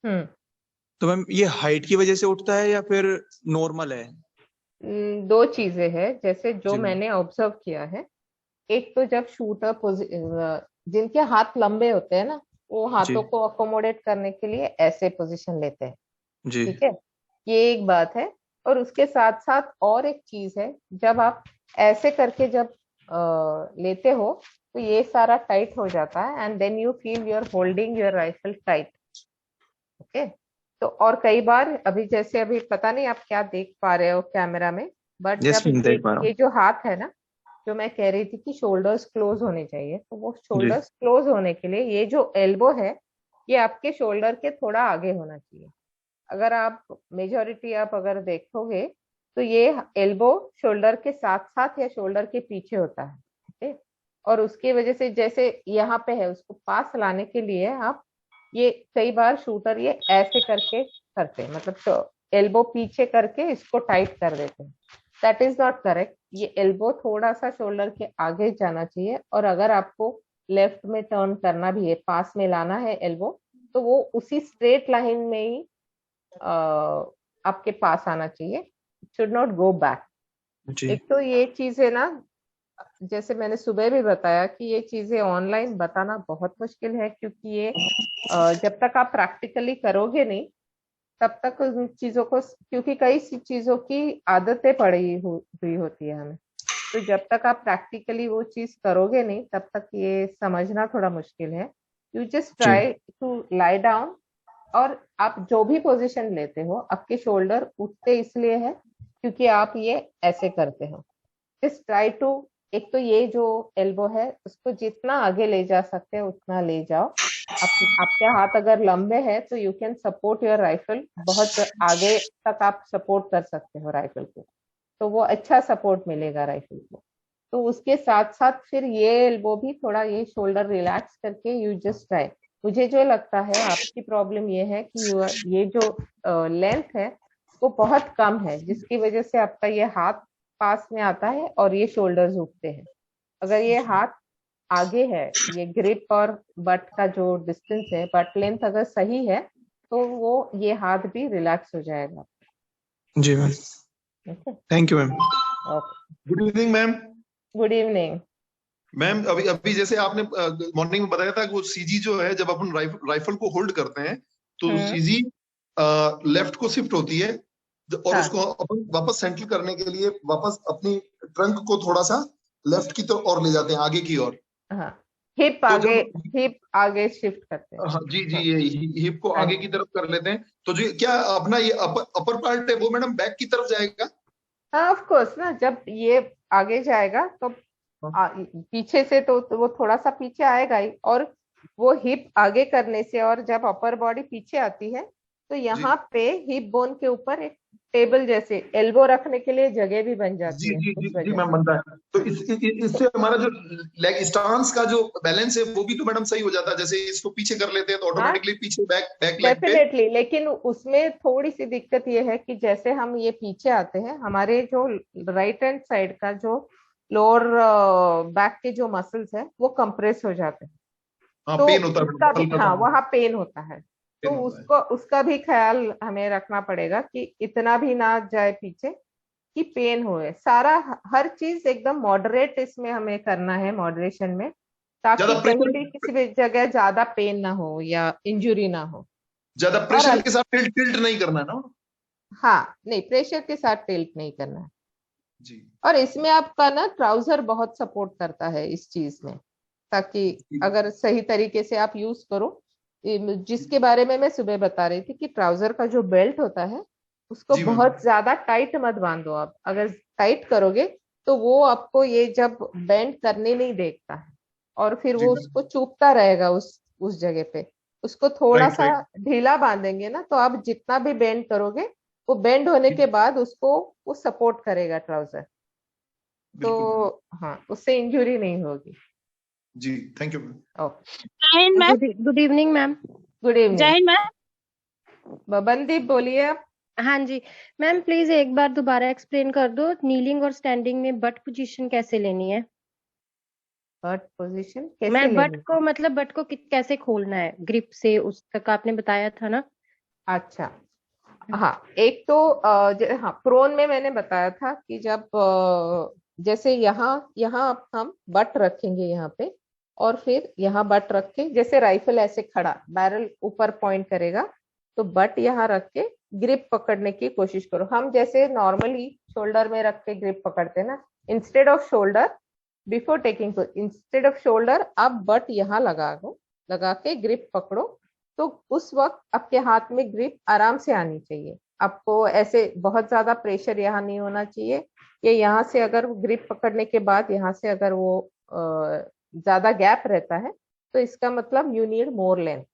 तो मैम ये हाइट की वजह से उठता है या फिर नॉर्मल है? दो चीजें हैं, जैसे जो जी। मैंने ऑब्जर्व किया है। एक तो जब शूटर जिनके हाथ लंबे होते हैं ना, वो हाथों जी। को अकोमोडेट करने के लिए ऐसे पोजीशन लेते हैं, जी। ठीक है, ये एक बात है। और उसके साथ साथ और एक चीज है, जब आप ऐसे करके जब लेते हो तो ये सारा टाइट हो जाता है and then you feel you are holding your rifle tight. Okay, तो और कई बार अभी जैसे अभी पता नहीं आप क्या देख पा रहे हो कैमरा में, बट यस जब मैम, देख पा रहा ये हूँ। जो हाथ है ना, जो मैं कह रही थी कि शोल्डर्स क्लोज होने चाहिए, तो वो जी। शोल्डर्स क्लोज होने के लिए ये जो एल्बो है ये आपके शोल्डर के थोड़ा आगे होना चाहिए। अगर आप मेजॉरिटी आप अगर देखोगे तो ये एल्बो शोल्डर के साथ साथ या शोल्डर के पीछे होता है, ठीक है। और उसकी वजह से जैसे यहाँ पे है, उसको पास लाने के लिए आप ये कई बार शूटर ये ऐसे करके करते हैं, मतलब एल्बो पीछे करके इसको टाइट कर देते हैं। That is not correct. ये एल्बो थोड़ा सा शोल्डर के आगे जाना चाहिए, और अगर आपको लेफ्ट में टर्न करना भी है, पास में लाना है एल्बो, तो वो उसी स्ट्रेट लाइन में ही आपके पास आना चाहिए, शुड नॉट गो बैक। जी। एक तो ये चीज है ना, जैसे मैंने सुबह भी बताया कि ये चीजें ऑनलाइन बताना बहुत मुश्किल है, क्योंकि ये जब तक आप प्रैक्टिकली करोगे नहीं तब तक उन चीजों को, क्योंकि कई चीजों की आदतें पड़ी हुई होती है हमें, तो जब तक आप प्रैक्टिकली वो चीज करोगे नहीं तब तक ये समझना थोड़ा मुश्किल है। You just try to lie down, और आप जो भी पोजीशन लेते हो आपके शोल्डर उठते इसलिए है क्योंकि आप ये ऐसे करते हो। जस्ट ट्राई टू, एक तो ये जो एल्बो है उसको जितना आगे ले जा सकते हैं उतना ले जाओ। आपके हाथ अगर लंबे हैं तो you can support your rifle, बहुत आगे तक आप सपोर्ट कर सकते हो राइफल को, तो वो अच्छा सपोर्ट मिलेगा राइफल को। तो उसके साथ साथ फिर ये एल्बो भी थोड़ा ये शोल्डर रिलैक्स करके यू जस्ट ट्राई। मुझे जो लगता है आपकी प्रॉब्लम ये है कि ये जो लेंथ है वो बहुत कम है, जिसकी वजह से आपका ये हाथ पास में आता है और ये शोल्डर्स उठते हैं। अगर ये हाथ आगे है, ये ग्रिप और बट का जो डिस्टेंस है, बट लेंथ अगर सही है तो वो ये हाथ भी रिलैक्स हो जाएगा। जी ma'am, thank you ma'am. Good evening ma'am. Good evening ma'am, अभी अभी जैसे आपने मॉर्निंग में बताया था कि वो सीजी जो है जब अपन राइफल को होल्ड करते हैं तो सीजी लेफ्ट को शिफ्ट होती है, और उसको अपन वापस सेंटर करने के लिए वापस अपनी ट्रंक को थोड़ा सा लेफ्ट की तरफ और ले जाते हैं, आगे की ओर। हिप आगे शिफ्ट करते हैं। हाँ जी जी, ये हिप को आगे की तरफ कर लेते हैं, तो जो क्या अपना ये अपर पार्ट है वो मैडम बैक की तरफ जाएगा? हाँ ऑफ कोर्स ना, जब ये आगे जाएगा तो पीछे से तो वो थोड़ा सा पीछे आएगा ही, और वो हिप आगे करने से और जब अपर बॉडी पीछे आती है तो यहाँ पे हिप बोन के ऊपर एक टेबल जैसे एल्बो रखने के लिए जगह भी बन जाती है। जी मैम, बनता है। तो इससे हमारा जो लेग स्टांस का जो बैलेंस है वो भी तो मैडम सही हो जाता है। जैसे इसको पीछे कर लेते हैं तो ऑटोमेटिकली पीछे बैक लेग पे। डेफिनेटली, लेकिन उसमें थोड़ी सी दिक्कत ये है कि जैसे हम ये पीछे आते हैं, हमारे जो राइट हैंड साइड का जो लोअर बैक के जो मसल्स है वो कंप्रेस हो जाते हैं, तो पेन होता है। हाँ वहाँ पेन होता है, तो उसका भी ख्याल हमें रखना पड़ेगा कि इतना भी ना जाए पीछे कि पेन होए। सारा हर चीज एकदम मॉडरेट इसमें हमें करना है, मॉडरेशन में, ताकि कहीं भी किसी भी जगह ज्यादा पेन ना हो या इंजुरी ना हो। ज्यादा प्रेशर के साथ टिल्ट नहीं करना है ना? हाँ नहीं, प्रेशर के साथ टिल्ट नहीं करना है जी। और इसमें आपका ना ट्राउजर बहुत सपोर्ट करता है इस चीज में, ताकि अगर सही तरीके से आप यूज करो, जिसके बारे में मैं सुबह बता रही थी कि ट्राउजर का जो बेल्ट होता है उसको बहुत ज्यादा टाइट मत बांधो आप। अगर टाइट करोगे तो वो आपको ये जब बेंड करने नहीं देता है, और फिर वो उसको चुभता रहेगा उस जगह पे। उसको थोड़ा सा ढीला बांधेंगे ना, तो आप जितना भी बेंड करोगे वो बेंड होने के बाद उसको वो सपोर्ट करेगा ट्राउजर, तो हाँ उससे इंजुरी नहीं होगी। जी थैंक यू। जय Hind ma'am. Good evening ma'am. Good evening. जय हिंद मैम। बबनदीप बोलिए आप। हाँ जी मैम, प्लीज एक बार दोबारा एक्सप्लेन कर दो, नीलिंग और स्टैंडिंग में बट पोजीशन कैसे लेनी है। बट पोजीशन कैसे मैं बट लेनी? को मतलब बट को कैसे खोलना है ग्रिप से, उस तक आपने बताया था ना। अच्छा, हाँ, एक तो हाँ, प्रोन में मैंने बताया था कि जब जैसे यहाँ यहाँ अब हम बट रखेंगे यहाँ पे, और फिर यहाँ बट रख के, जैसे राइफल ऐसे खड़ा, बैरल ऊपर पॉइंट करेगा, तो बट यहाँ रख के ग्रिप पकड़ने की कोशिश करो। हम जैसे नॉर्मली शोल्डर में रख के ग्रिप पकड़ते हैं ना, instead off shoulder, before taking, instead off shoulder आप बट यहाँ लगा दो, लगा के ग्रिप पकड़ो। तो उस वक्त आपके हाथ में ग्रिप आराम से आनी चाहिए। आपको ऐसे बहुत ज्यादा प्रेशर यहाँ नहीं होना चाहिए, कि यहाँ से अगर ग्रिप पकड़ने के बाद यहाँ से अगर वो ज्यादा गैप रहता है, तो इसका मतलब you need more length.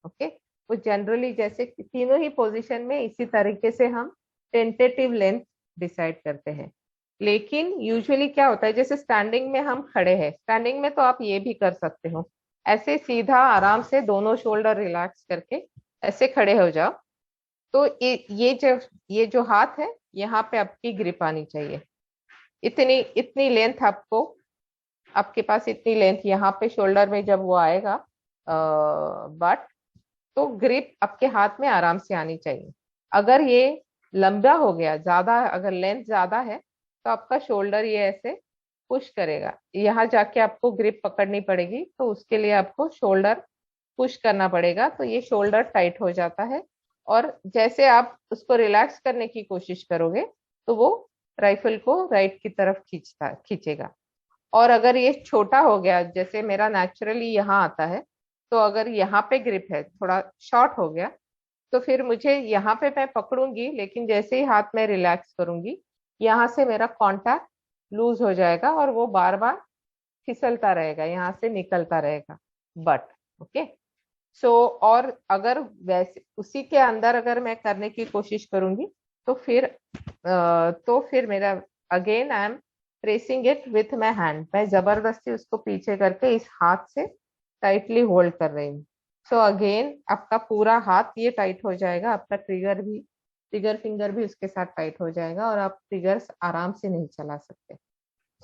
Okay, वो जनरली जैसे तीनों ही पोजीशन में इसी तरीके से हम टेंटेटिव लेंथ डिसाइड करते हैं। लेकिन यूजुअली क्या होता है, जैसे स्टैंडिंग में हम खड़े हैं, स्टैंडिंग में तो आप ये भी कर सकते हो, ऐसे सीधा आराम से दोनों शोल्डर रिलैक्स करके ऐसे खड़े हो जाओ। तो ये जो हाथ है, यहाँ पे आपकी ग्रिप आनी चाहिए। इतनी इतनी लेंथ आपको, आपके पास इतनी लेंथ यहाँ पे शोल्डर में जब वो आएगा बट, तो ग्रिप आपके हाथ में आराम से आनी चाहिए। अगर ये लंबा हो गया ज्यादा, अगर लेंथ ज्यादा है, तो आपका शोल्डर ये ऐसे पुश करेगा, यहाँ जाके आपको ग्रिप पकड़नी पड़ेगी, तो उसके लिए आपको शोल्डर पुश करना पड़ेगा, तो ये शोल्डर टाइट हो जाता है। और जैसे आप उसको रिलैक्स करने की कोशिश करोगे, तो वो राइफल को राइट की तरफ खींचेगा। और अगर ये छोटा हो गया, जैसे मेरा नेचुरली यहाँ आता है, तो अगर यहाँ पे ग्रिप है, थोड़ा शॉर्ट हो गया, तो फिर मुझे यहाँ पे मैं पकड़ूंगी, लेकिन जैसे ही हाथ में रिलैक्स करूंगी, यहाँ से मेरा कांटेक्ट लूज हो जाएगा और वो बार बार फिसलता रहेगा, यहाँ से निकलता रहेगा बट। ओके, सो और अगर वैसे उसी के अंदर अगर मैं करने की कोशिश करूंगी, तो फिर मेरा again I am pressing it with my hand, मैं जबरदस्ती उसको पीछे करके इस हाथ से टाइटली होल्ड कर रही हूँ। सो अगेन आपका पूरा हाथ ये टाइट हो जाएगा, आपका ट्रिगर फिंगर भी उसके साथ टाइट हो जाएगा, और आप ट्रिगर्स आराम से नहीं चला सकते।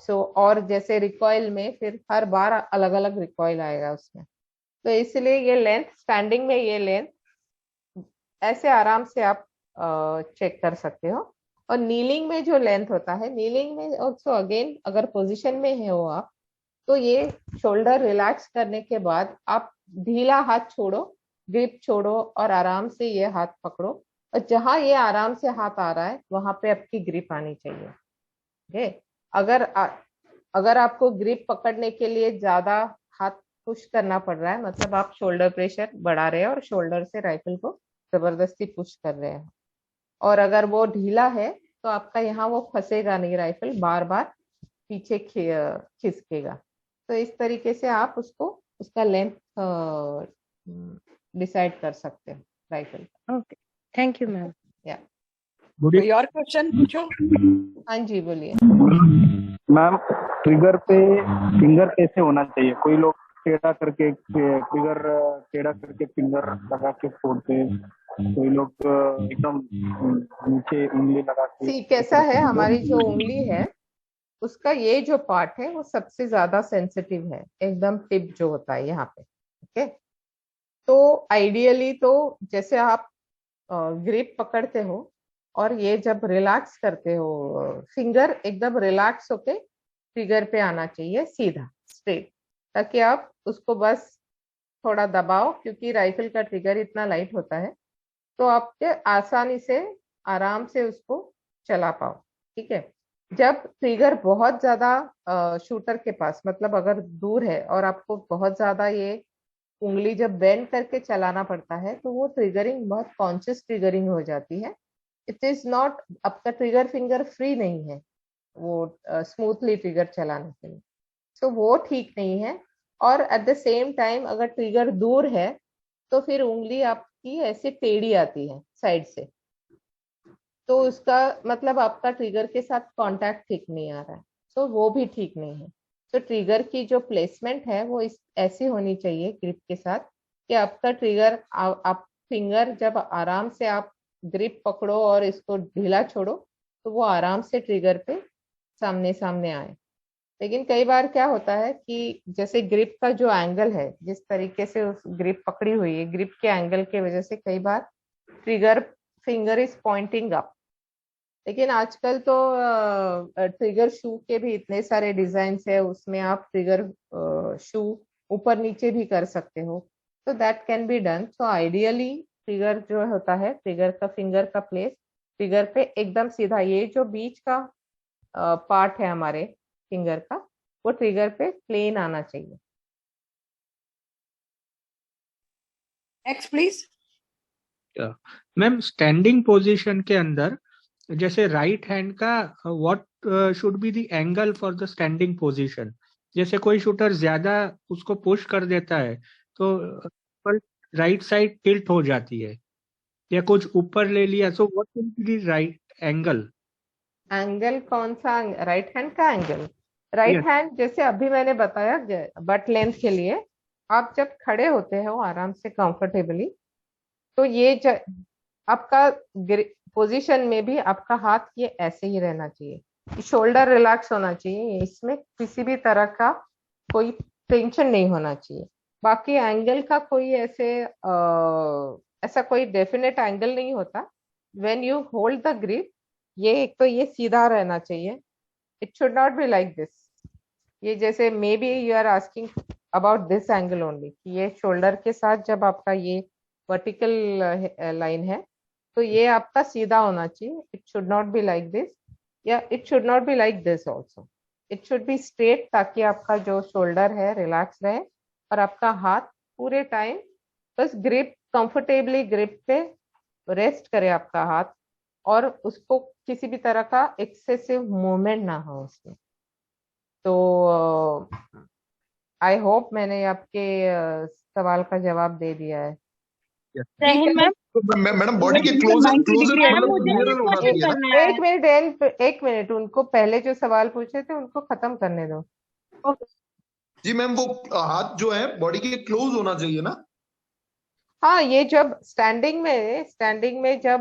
सो और जैसे रिकॉइल में फिर हर बार अलग अलग रिकॉइल आएगा उसमें, तो इसलिए ये लेंथ, स्टैंडिंग में ये लेंथ ऐसे आराम से आप चेक कर सकते हो। और नीलिंग में जो लेंथ होता है, नीलिंग में ऑल्सो अगेन अगर पोजीशन में है हो आप, तो ये शोल्डर रिलैक्स करने के बाद आप ढीला हाथ छोड़ो, ग्रिप छोड़ो, और आराम से ये हाथ पकड़ो, और जहां ये आराम से हाथ आ रहा है वहां पे आपकी ग्रिप आनी चाहिए। ओके, अगर आपको ग्रिप पकड़ने के लिए ज्यादा हाथ पुश करना पड़ रहा है, मतलब आप शोल्डर प्रेशर बढ़ा रहे हैं और शोल्डर से राइफल को जबरदस्ती पुश कर रहे हैं, और अगर वो ढीला है, तो आपका यहाँ वो फंसेगा नहीं, राइफल बार बार पीछे खिसकेगा। तो इस तरीके से आप उसका लेंथ डिसाइड कर सकते हैं rifle. Okay, thank you ma'am. या कोई और क्वेश्चन पूछो। हाँ जी, बोलिए मैम। ट्रिगर पे फिंगर कैसे होना चाहिए? कोई लोग टेढ़ा करके ट्रिगर टेढ़ा करके फिंगर लगा के फोड़ते हैं, कोई लोग एकदम नीचे उंगली लगा के। सी कैसा है, हमारी जो उंगली है उसका ये जो पार्ट है वो सबसे ज्यादा सेंसिटिव है, एकदम टिप जो होता है यहाँ पे। ओके, तो आइडियली तो जैसे आप ग्रिप पकड़ते हो और ये जब रिलैक्स करते हो, फिंगर एकदम रिलैक्स होके ट्रिगर पे आना चाहिए सीधा स्ट्रेट, ताकि आप उसको बस थोड़ा दबाओ, क्योंकि राइफल का ट्रिगर इतना लाइट होता है, तो आप आसानी से आराम से उसको चला पाओ। ठीक है, जब ट्रिगर बहुत ज्यादा शूटर के पास, मतलब अगर दूर है और आपको बहुत ज्यादा ये उंगली जब बेंड करके चलाना पड़ता है, तो वो ट्रिगरिंग बहुत कॉन्शियस ट्रिगरिंग हो जाती है। इट इज नॉट, आपका ट्रिगर फिंगर फ्री नहीं है वो स्मूथली ट्रिगर चलाने के लिए, सो वो ठीक नहीं है। और एट द सेम टाइम अगर ट्रिगर दूर है, तो फिर उंगली आपकी ऐसे टेढ़ी आती है साइड से, तो उसका मतलब आपका ट्रिगर के साथ कांटेक्ट ठीक नहीं आ रहा है, तो वो भी ठीक नहीं है। तो ट्रिगर की जो प्लेसमेंट है वो ऐसी होनी चाहिए ग्रिप के साथ, कि आपका ट्रिगर आप फिंगर जब आराम से आप ग्रिप पकड़ो और इसको ढीला छोड़ो तो वो आराम से ट्रिगर पे सामने सामने आए। लेकिन कई बार क्या होता है कि जैसे ग्रिप का जो एंगल है, जिस तरीके से उस ग्रिप पकड़ी हुई है, ग्रिप के एंगल के वजह से कई बार trigger finger is pointing up. लेकिन आजकल तो ट्रिगर शू के भी इतने सारे डिजाइन है, उसमें आप ट्रिगर शू ऊपर नीचे भी कर सकते हो, तो that can be done. So ideally trigger जो होता है, ट्रिगर का फिंगर का प्लेस ट्रिगर पे एकदम सीधा, ये जो बीच का पार्ट है हमारे फिंगर का, वो ट्रिगर पे प्लेन आना चाहिए। Next please. Ma'am standing position के अंदर जैसे राइट हैंड का what should be the angle for the standing position? जैसे कोई शूटर ज्यादा उसको पुश कर देता है तो राइट साइड टिल्ट हो जाती है, या कुछ ऊपर ले लिया, so what will be the right angle? Angle कौन सा? राइट हैंड का एंगल? राइट हैंड जैसे अभी मैंने बताया बट लेंथ के लिए, आप जब खड़े होते हो आराम से कंफर्टेबली, तो ये आपका पोजीशन में भी आपका हाथ ये ऐसे ही रहना चाहिए, शोल्डर रिलैक्स होना चाहिए, इसमें किसी भी तरह का कोई टेंशन नहीं होना चाहिए। बाकी एंगल का कोई ऐसा कोई डेफिनेट एंगल नहीं होता। When you hold the grip, ये एक तो ये सीधा रहना चाहिए, it should not be like this. ये जैसे maybe you are asking about this angle only, ये शोल्डर के साथ जब आपका ये वर्टिकल लाइन है तो ये आपका सीधा होना चाहिए, it should not be like this, या it should not be like this also, it should be straight, ताकि आपका जो शोल्डर है रिलैक्स रहे और आपका हाथ पूरे टाइम बस ग्रिप कंफर्टेबली ग्रिप पे रेस्ट करे आपका हाथ, और उसको किसी भी तरह का एक्सेसिव मूवमेंट ना हो उसमें। तो आई होप मैंने आपके सवाल का जवाब दे दिया है। मैडम बॉडी के एक मिनट उनको पहले जो सवाल पूछे थे उनको खत्म करने दो। जी मैम, वो हाथ जो है बॉडी के क्लोज होना चाहिए ना? हाँ, ये जब स्टैंडिंग में जब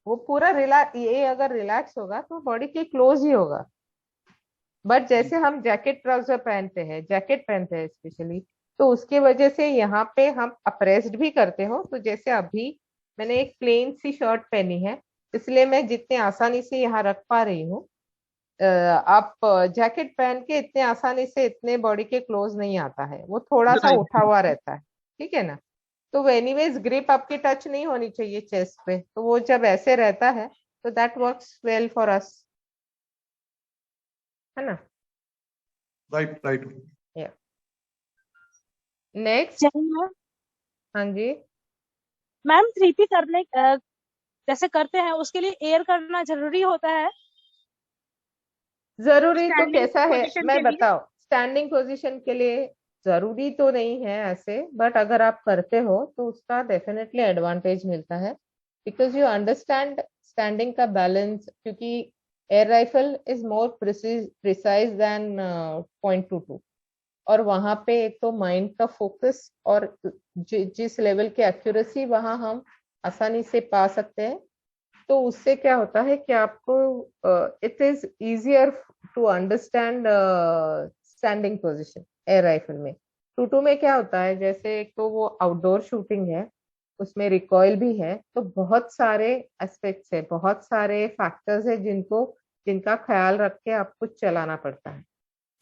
वो पूरा रिलैक्स, ये अगर रिलैक्स होगा तो बॉडी के क्लोज ही होगा। बट जैसे हम जैकेट ट्राउजर पहनते हैं स्पेशली, तो उसके वजह से यहाँ पे हम अप्रेस्ड भी करते हो। तो जैसे अभी मैंने एक प्लेन सी शर्ट पहनी है, इसलिए मैं जितने आसानी से यहाँ रख पा रही हूँ। आप जैकेट पहन के इतने आसानी से इतने बॉडी के क्लोज नहीं आता है, वो थोड़ा सा उठा हुआ रहता है, ठीक है ना? तो एनीवेज ग्रिप आपकी टच नहीं होनी चाहिए चेस्ट पे, तो वो जब ऐसे रहता है तो that works well for us, है ना? राइट। नेक्स्ट। हाँ जी मैम, 3P करने जैसे करते हैं उसके लिए एयर करना जरूरी होता है? जरूरी तो कैसा है मैं बताओ, स्टैंडिंग पोजीशन के लिए जरूरी तो नहीं है ऐसे, बट अगर आप करते हो तो उसका डेफिनेटली एडवांटेज मिलता है, बिकॉज यू अंडरस्टैंड स्टैंडिंग का बैलेंस, क्योंकि air rifle is more precise than .22, और वहां पे एक तो माइंड का फोकस और जिस लेवल की एक्यूरेसी वहां हम आसानी से पा सकते हैं, तो उससे क्या होता है कि आपको it is easier to understand standing position air rifle में। 22 में क्या होता है, जैसे एक तो वो आउटडोर शूटिंग है, उसमें रिकॉइल भी है, तो बहुत सारे एस्पेक्ट्स है, बहुत सारे फैक्टर्स है जिनका ख्याल रख के आपको चलाना पड़ता है।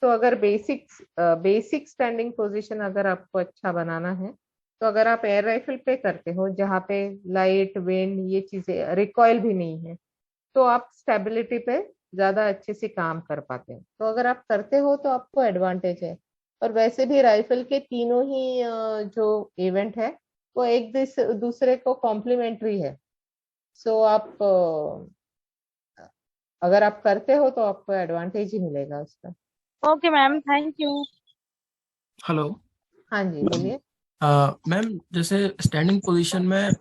तो अगर बेसिक स्टैंडिंग पोजीशन अगर आपको अच्छा बनाना है, तो अगर आप एयर राइफल पे करते हो जहाँ पे लाइट विंड ये चीजें रिकॉइल भी नहीं है, तो आप स्टेबिलिटी पे ज्यादा अच्छे से काम कर पाते हैं। तो अगर आप करते हो तो आपको एडवांटेज है। और वैसे भी राइफल के तीनों ही जो इवेंट है वो एक दूसरे को कॉम्प्लीमेंट्री है। सो आप अगर आप करते हो तो आपको एडवांटेज ही मिलेगा उसका। Okay ma'am, thank you. Hello. हाँ जी बोलिए। मैम, जैसे स्टैंडिंग पोजीशन में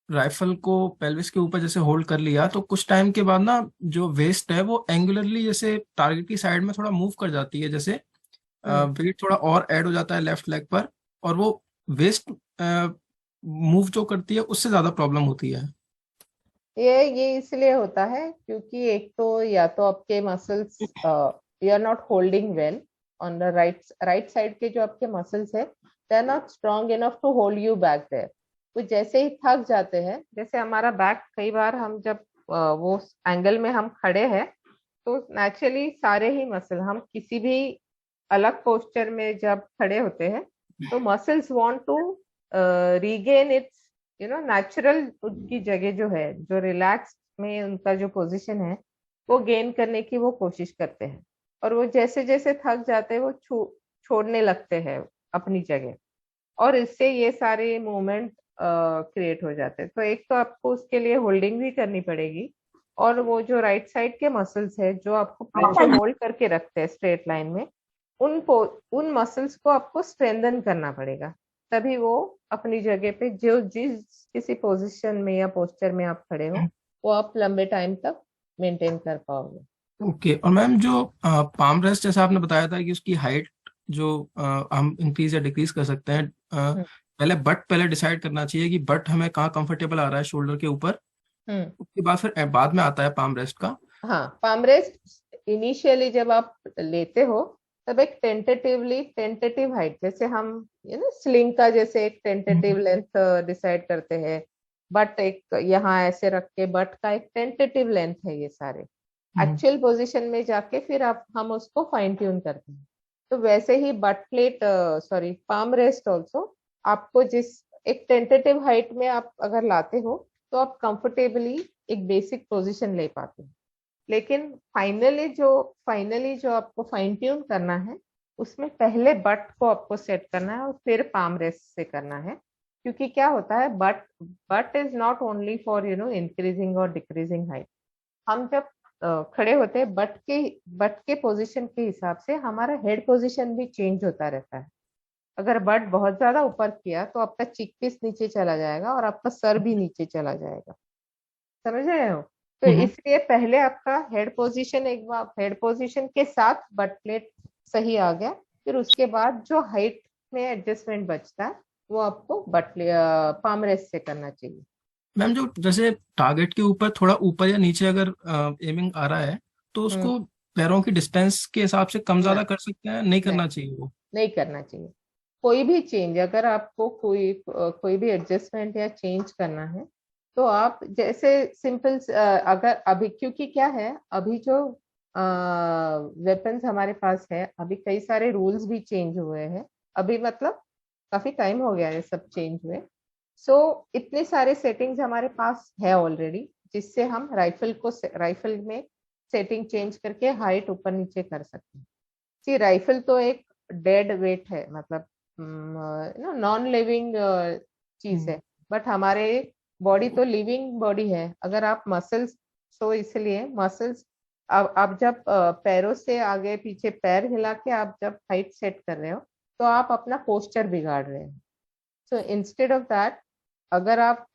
राइफल को पेल्विस के ऊपर जैसे होल्ड कर लिया, तो कुछ टाइम के बाद ना जो वेस्ट है वो एंगुलरली जैसे टारगेट की साइड में थोड़ा मूव कर जाती है, जैसे वेट थोड़ा और ऐड हो जाता है लेफ्ट लेग पर, और वो वेस्ट मूव जो करती है उससे ज्यादा प्रॉब्लम होती है। ये इसलिए होता है क्योंकि एक तो या तो आपके muscles you are not holding well on the right side के जो आपके मसल्स है they are not strong enough to hold you back there. वो जैसे ही थक जाते हैं, जैसे हमारा बैक कई बार हम जब वो एंगल में हम खड़े हैं तो नेचुरली सारे ही मसल, हम किसी भी अलग पोस्चर में जब खड़े होते हैं तो muscles want to regain its natural, उनकी जगह जो है, जो रिलैक्स में उनका जो पोजीशन है वो गेन करने की वो कोशिश करते हैं। और वो जैसे जैसे थक जाते हैं वो छोड़ने लगते हैं अपनी जगह, और इससे ये सारे मूवमेंट क्रिएट हो जाते हैं। तो एक तो आपको उसके लिए होल्डिंग भी करनी पड़ेगी, और वो जो राइट साइड के मसल्स है जो आपको पीछे होल्ड करके रखते हैं स्ट्रेट लाइन में, उन मसल्स को आपको स्ट्रेंथन करना पड़ेगा, तभी वो अपनी जगह पे जो जिस किसी पोजीशन में या पोस्चर में आप खड़े हो वो आप लंबे टाइम तक मेंटेन कर पाओगे। ओके। और मैम जो पाम रेस्ट जैसा आपने बताया था कि उसकी हाइट जो हम इंक्रीज या डिक्रीज कर सकते हैं, पहले डिसाइड करना चाहिए कि बट हमें कहाँ कंफर्टेबल आ रहा है शोल्डर के ऊपर, उसके बाद फिर बाद में आता है पाम रेस्ट का। हाँ, पाम रेस्ट इनिशियली जब आप लेते हो तब एक टेंटेटिव हाइट, जैसे हम स्लिंग का जैसे एक टेंटेटिव लेंथ डिसाइड करते हैं, बट एक यहाँ ऐसे रख के बट का एक टेंटेटिव लेंथ है, ये सारे एक्चुअल पोजीशन में जाके फिर हम उसको फाइन ट्यून करते हैं। तो वैसे ही पाम रेस्ट ऑल्सो आपको जिस एक टेंटेटिव हाइट में आप अगर लाते हो तो आप कंफर्टेबली एक बेसिक पोजीशन ले पाते हो, लेकिन फाइनली जो आपको फाइन ट्यून करना है उसमें पहले बट को आपको सेट करना है और फिर पाम रेस्ट से करना है। क्योंकि क्या होता है, but is not only for increasing और डिक्रीजिंग हाइट। हम जब खड़े होते हैं बट के पोजीशन के हिसाब से हमारा हेड पोजीशन भी चेंज होता रहता है। अगर बट बहुत ज्यादा ऊपर किया तो आपका चिक पीस नीचे चला जाएगा और आपका सर भी नीचे चला जाएगा, समझ रहे हो? तो इसलिए पहले आपका हेड पोजीशन के साथ बट प्लेट सही आ गया, फिर उसके बाद जो हाइट में एडजस्टमेंट बचता है वो आपको पाम रेस्ट से करना चाहिए। मैम जो जैसे टारगेट के ऊपर थोड़ा ऊपर या नीचे अगर एमिंग आ रहा है तो उसको पैरों की डिस्टेंस के हिसाब से कम ज्यादा कर सकते हैं, नहीं करना चाहिए? वो नहीं करना चाहिए। कोई भी चेंज, अगर आपको कोई भी एडजस्टमेंट या चेंज करना है तो आप जैसे सिंपल अगर अभी, क्योंकि क्या है अभी जो वेपन्स हमारे पास है, अभी कई सारे रूल्स भी चेंज हुए हैं, अभी मतलब काफी टाइम हो गया है सब चेंज हुए। सो इतने सारे सेटिंग्स हमारे पास है ऑलरेडी, जिससे हम राइफल में सेटिंग चेंज करके हाइट ऊपर नीचे कर सकते हैं। सी राइफल तो एक डेड वेट है, मतलब नॉन लिविंग चीज है, बट हमारे बॉडी तो लिविंग बॉडी है। अगर आप मसल्स, तो इसलिए मसल्स आप जब पैरों से आगे पीछे पैर हिला के आप जब हाइट सेट कर रहे हो तो आप अपना पोस्चर बिगाड़ रहे हो। सो इंस्टेड ऑफ दैट, अगर आप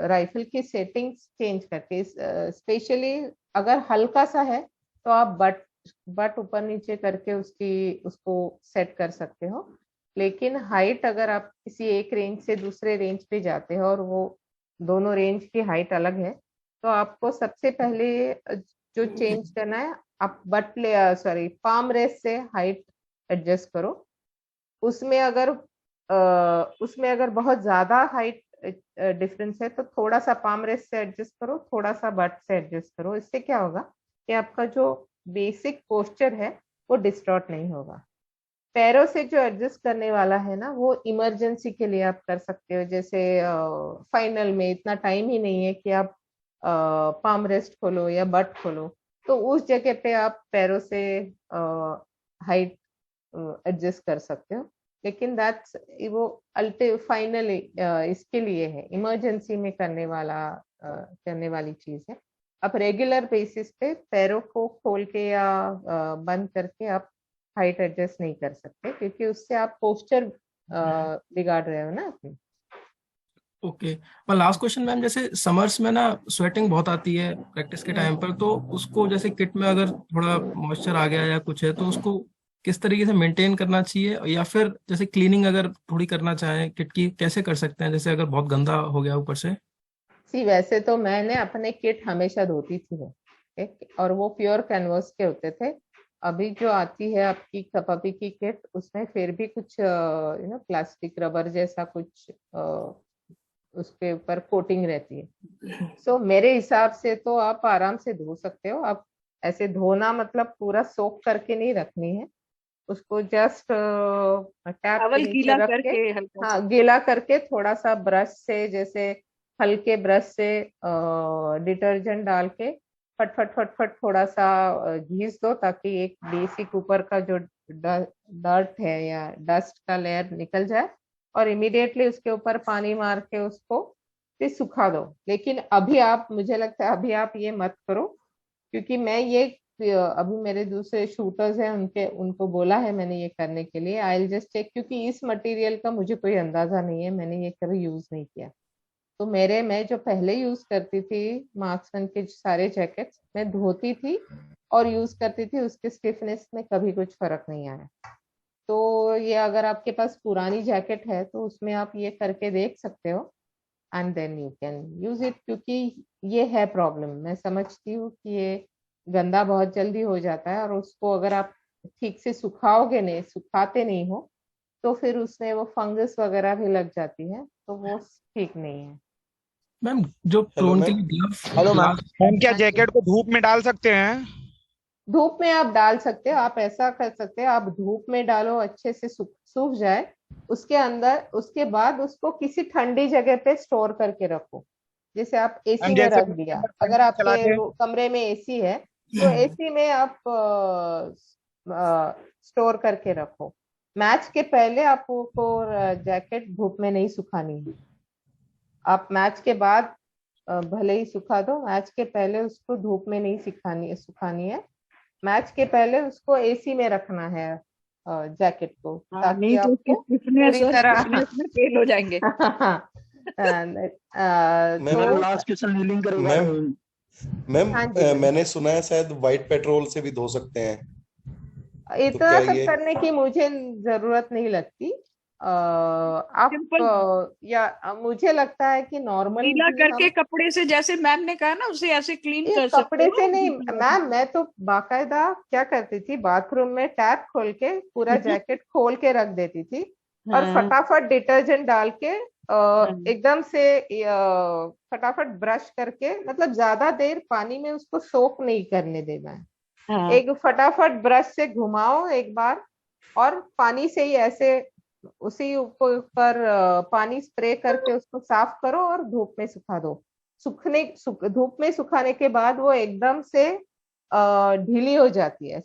राइफल की सेटिंग्स चेंज करके, स्पेशली अगर हल्का सा है तो आप बट ऊपर नीचे करके उसको सेट कर सकते हो। लेकिन हाइट अगर आप किसी एक रेंज से दूसरे रेंज पे जाते हो और वो दोनों रेंज की हाइट अलग है, तो आपको सबसे पहले जो चेंज करना है, आप पाम रेस्ट से हाइट एडजस्ट करो। उसमें अगर बहुत ज्यादा हाइट डिफरेंस है तो थोड़ा सा पाम रेस्ट से एडजस्ट करो, थोड़ा सा बट से एडजस्ट करो। इससे क्या होगा कि आपका जो बेसिक पोस्चर है वो डिस्टॉर्ट नहीं होगा। पैरों से जो एडजस्ट करने वाला है ना, वो इमरजेंसी के लिए आप कर सकते हो। जैसे फाइनल में इतना टाइम ही नहीं है कि आप पाम रेस्ट खोलो या बट खोलो, तो उस जगह पे आप पैरों से हाइट एडजस्ट कर सकते हो। लेकिन दैट्स वो फाइनली इसके लिए है, इमरजेंसी में करने वाली चीज है। आप रेगुलर बेसिस पे पैरों को खोल के या बंद करके आप हाइट एडजस्ट नहीं कर सकते, क्योंकि उससे आप पोस्चर बिगाड़ रहे हो ना अपनी। ओके। और लास्ट क्वेश्चन मैम, जैसे समर्स में ना स्वेटिंग बहुत आती है प्रैक्टिस के टाइम पर, तो उसको जैसे किट में अगर थोड़ा मॉइस्चर आ गया या कुछ है तो उसको किस तरीके से मेंटेन करना चाहिए, या फिर जैसे क्लीनिंग अगर थोड़ी करना चाहें किट की कैसे कर सकते हैं, जैसे अगर बहुत गंदा हो गया ऊपर से? वैसे तो मैंने अपने किट हमेशा धोती थी वो, और वो प्योर कैनवस के होते थे। अभी जो आती है आपकी कपापी की किट, उसमें फिर भी कुछ प्लास्टिक रबर जैसा कुछ उसके ऊपर कोटिंग रहती है। सो मेरे हिसाब से तो आप आराम से धो सकते हो। आप ऐसे धोना मतलब पूरा सोक करके नहीं रखनी है उसको, जस्ट टैप के नीचे गीला रख के, करके हल्का सा। हाँ गीला करके थोड़ा सा ब्रश से, जैसे हल्के ब्रश से डिटर्जेंट डाल के फट फट फट फट थोड़ा सा घीस दो, ताकि एक बेसिक ऊपर का जो डर्ट है या डस्ट का लेयर निकल जाए, और इमीडिएटली उसके ऊपर पानी मार के उसको फिर सुखा दो। लेकिन अभी आप, मुझे लगता है अभी आप ये मत करो, क्योंकि मैं ये अभी मेरे दूसरे शूटर्स हैं, उनको बोला है मैंने ये करने के लिए। आई विल जस्ट चेक, क्योंकि इस मटेरियल का मुझे कोई अंदाजा नहीं है, मैंने ये कभी यूज नहीं किया। तो मैं जो पहले यूज करती थी मार्क्समैन के सारे जैकेट्स, मैं धोती थी और यूज करती थी, उसके स्टिफनेस में कभी कुछ फर्क नहीं आया। तो ये अगर आपके पास पुरानी जैकेट है तो उसमें आप ये करके देख सकते हो, and then you can use it. क्योंकि ये है प्रॉब्लम, मैं समझती हूँ कि ये गंदा बहुत जल्दी हो जाता है, और उसको अगर आप ठीक से सुखाते नहीं हो तो फिर उसमें वो फंगस वगैरह भी लग जाती है, तो वो ठीक नहीं है। मैम जो प्रोन के लिए हेलो मैम, ग्लव क्या जैकेट को धूप में डाल सकते हैं? धूप में आप डाल सकते हो, आप ऐसा कर सकते हो, आप धूप में डालो, अच्छे से सूख जाए उसके अंदर, उसके बाद उसको किसी ठंडी जगह पे स्टोर करके रखो। जैसे आप एसी में रख दिया, अगर आपके कमरे में एसी है तो एसी में आप स्टोर करके रखो। मैच के पहले आपको जैकेट धूप में नहीं सुखानी है। आप मैच के बाद भले ही सुखा दो, मैच के पहले उसको धूप में नहीं सुखानी है। मैच के पहले उसको एसी में रखना है जैकेट को, ताकि नहीं तो आपको पूरी तरह में फेल हो जाएंगे। तो लास्ट क्वेश्चन नीलिंग करेगा। मैम मैंने सुना है शायद व्हाइट पेट्रोल से भी धो सकते हैं। इतना सब करने की मुझे जरूरत नहीं लगती। आप या मुझे लगता है कि नॉर्मल गीला करके कपड़े से, जैसे मैम ने कहा ना, उसे ऐसे क्लीन कर सकते हो। कपड़े से नहीं मैम, मैं तो बाकायदा क्या करती थी, बाथरूम में टैप खोल के पूरा जैकेट खोल के रख देती थी, और फटाफट डिटर्जेंट डाल के एकदम से फटाफट ब्रश करके, मतलब ज्यादा देर पानी में उसको सोक नहीं करने देना है। एक फटाफट ब्रश से घुमाओ एक बार, और पानी से ही ऐसे उसी ऊपर पानी स्प्रे करके उसको साफ करो और धूप में सुखा दो। धूप में सुखाने के बाद वो एकदम से ढीली हो जाती है।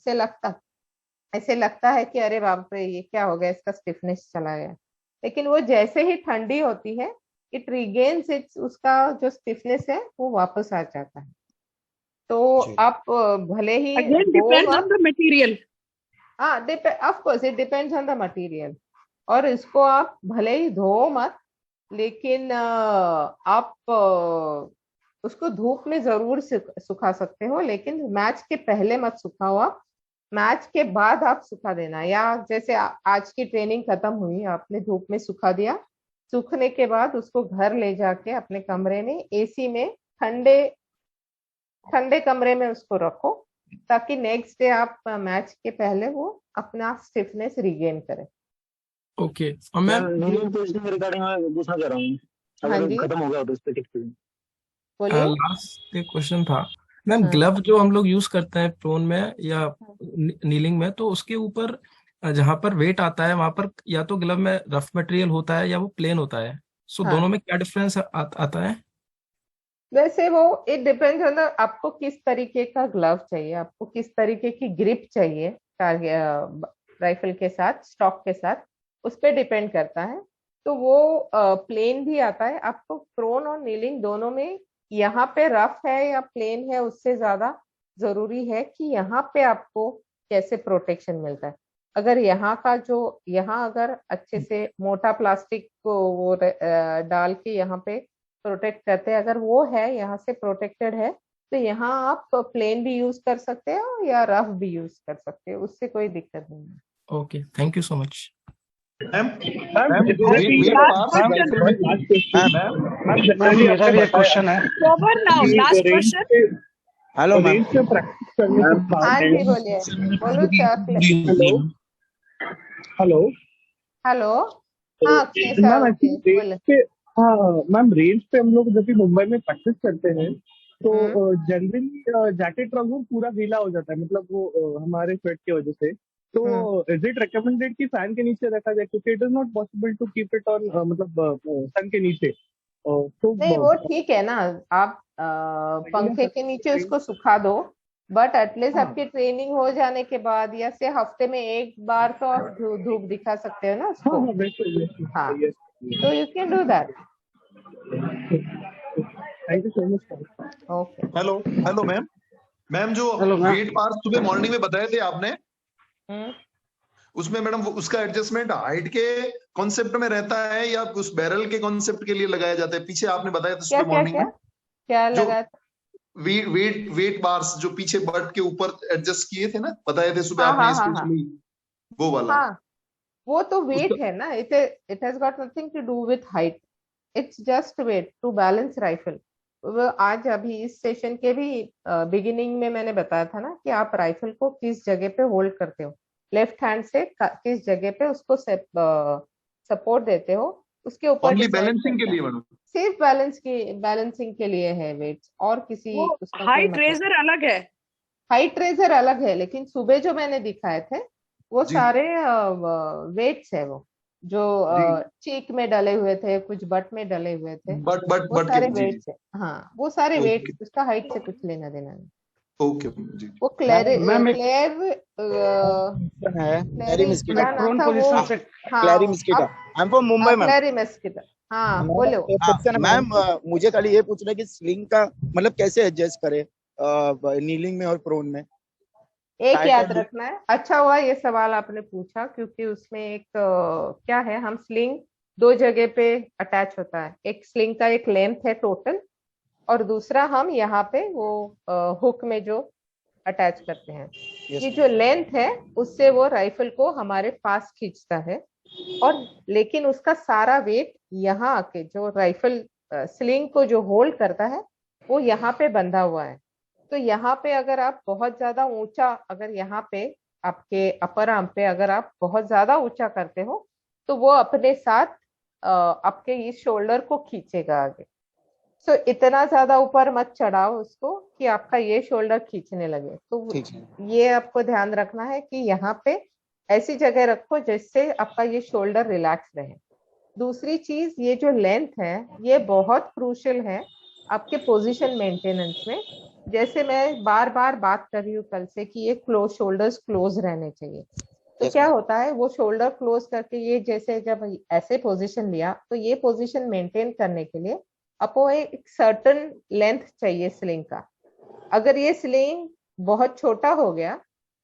ऐसे लगता है कि अरे बाप रे ये क्या हो गया, इसका स्टिफनेस चला गया। लेकिन वो जैसे ही ठंडी होती है, इट रिगेन्स इट्स, उसका जो स्टिफनेस है वो वापस आ जाता है। तो आप भले ही डिपेंड्स ऑन द मटेरियल। हाँ, of course it depends on the material. और इसको आप भले ही धो मत, लेकिन आप उसको धूप में जरूर सुखा सकते हो, लेकिन मैच के पहले मत सुखाओ आप। मैच के बाद आप सुखा देना, या जैसे आज की ट्रेनिंग खत्म हुई, आपने धूप में सुखा दिया, सूखने के बाद उसको घर ले जाके अपने कमरे में एसी में ठंडे कमरे में उसको रखो, ताकि नेक्स्ट डे आप मैच के पहले वो अपना स्टिफनेस रिगेन करे। ओके। और मैं रिगार्डिंग मैं पूछना चाह रहा हूँ, अगर खत्म हो गया तो इस पे बोलिए। लास्ट एक क्वेश्चन था मैम, ग्लव जो हम लोग यूज करते हैं प्रोन में या नीलिंग में, तो उसके ऊपर जहां पर वेट आता है वहां पर या तो ग्लव में रफ मटेरियल होता है या वो प्लेन होता है, सो दोनों में क्या डिफरेंस आता है? वैसे वो इट डिपेंड्स ऑन आपको किस तरीके का ग्लव चाहिए, आपको किस तरीके की ग्रिप चाहिए राइफल के साथ, स्टॉक के साथ, उस पर डिपेंड करता है। तो वो प्लेन भी आता है। आपको प्रोन और नीलिंग दोनों में यहाँ पे रफ है या प्लेन है, उससे ज्यादा जरूरी है कि यहाँ पे आपको कैसे प्रोटेक्शन मिलता है। अगर यहाँ अगर अच्छे से मोटा प्लास्टिक को वो डाल के यहाँ पे प्रोटेक्ट करते हैं, अगर वो है यहाँ से प्रोटेक्टेड है, तो यहाँ आप प्लेन भी यूज कर सकते हो या रफ भी यूज कर सकते हो, उससे कोई दिक्कत नहीं है। Okay, thank you so much. Ma'am मेरा भी एक क्वेश्चन है। हेलो मैम, प्रैक्टिस करने के बाद हाँ जी बोलिए, बोलो हेलो हेलो। हाँ मैम, एक्चुअली रेंज पे, हाँ मैम, रेंज पे हम लोग जब भी मुंबई में प्रैक्टिस करते हैं तो जनरली जैकेट ट्राउजर पूरा गीला हो जाता है, मतलब वो हमारे स्वेट की वजह से। तो इज इट रिकमेंडेड कि फैन के नीचे रखा जाए, क्योंकि it is not possible to keep it on मतलब सन के नीचे। तो नहीं वो ठीक है ना, आप पंखे के नीचे उसको सुखा दो, बट एटलीस्ट आपकी ट्रेनिंग हो जाने के बाद या से हफ्ते में एक बार तो आप धूप दिखा सकते हो ना उसको। हाँ, तो you can do that. Thank you so much. Okay. Hello ma'am जो वेट पार्ट सुबह मॉर्निंग में बताए थे आपने, उसमें मैडम उसका एडजस्टमेंट हाइट के कॉन्सेप्ट में रहता है या उस बैरल के कॉन्सेप्ट के लिए लगाया जाता है? पीछे आपने बताया था सुबह मॉर्निंग में क्या लगा था? वेट बार्स जो पीछे बट के ऊपर एडजस्ट किए थे ना, बताए थे सुबह आपने स्पेशली वो वाला। हाँ, वो तो वेट है ना, it has got nothing to do with height, it's just weight to balance rifle. वो आज अभी इस सेशन के भी बिगिनिंग में मैंने बताया था ना कि आप राइफल को किस जगह पे होल्ड करते हो, लेफ्ट हैंड से किस जगह पे उसको सपोर्ट देते हो, उसके ऊपर ओनली बैलेंसिंग के लिए मैडम, सिर्फ बैलेंसिंग के लिए है वेट्स, और किसी हाइट रेजर अलग है। हाइट रेजर अलग है, लेकिन सुबह जो मैंने दिखाए थे वो सारे वेट्स है, वो जो चीक में डले हुए थे, कुछ बट में डले हुए थे, वो सारे वेट्स है। हाँ, वो सारे वेट्स, उसका हाइट से कुछ लेना देना नहीं। ओके जी। वो क्लेयर मुंबई में हाँ बोलो मैम, मुझे खाली ये पूछना है कि स्लिंग का मतलब कैसे एडजस्ट करे नीलिंग में और प्रोन में? एक याद रखना है, अच्छा हुआ ये सवाल आपने पूछा, क्योंकि उसमें एक क्या है, हम स्लिंग दो जगह पे अटैच होता है, एक स्लिंग का एक लेंथ है टोटल, और दूसरा हम यहाँ पे वो हुक में जो अटैच करते हैं। ये जो लेंथ है उससे वो राइफल को हमारे पास खींचता है, और लेकिन उसका सारा वेट यहाँ आके जो राइफल स्लिंग को जो होल्ड करता है वो यहाँ पे बंधा हुआ है। तो यहाँ पे अगर आप बहुत ज्यादा ऊंचा, अगर यहाँ पे आपके अपर आर्म पे अगर आप बहुत ज्यादा ऊंचा करते हो तो वो अपने साथ आपके इस शोल्डर को खींचेगा आगे। सो इतना ज्यादा ऊपर मत चढ़ाओ उसको कि आपका ये शोल्डर खींचने लगे। तो ये आपको ध्यान रखना है कि यहाँ पे ऐसी जगह रखो जिससे आपका ये शोल्डर रिलैक्स रहे। दूसरी चीज, ये जो लेंथ है ये बहुत क्रूशियल है आपके पोजीशन मेंटेनेंस में। जैसे मैं बार बार बात कर रही हूँ कल से कि ये क्लोज, शोल्डर्स क्लोज रहने चाहिए। तो क्या होता है, वो शोल्डर क्लोज करके ये जैसे जब ऐसे पोजीशन लिया तो ये पोजीशन मेंटेन करने के लिए आपको एक सर्टेन लेंथ चाहिए स्लिंग का। अगर ये स्लिंग बहुत छोटा हो गया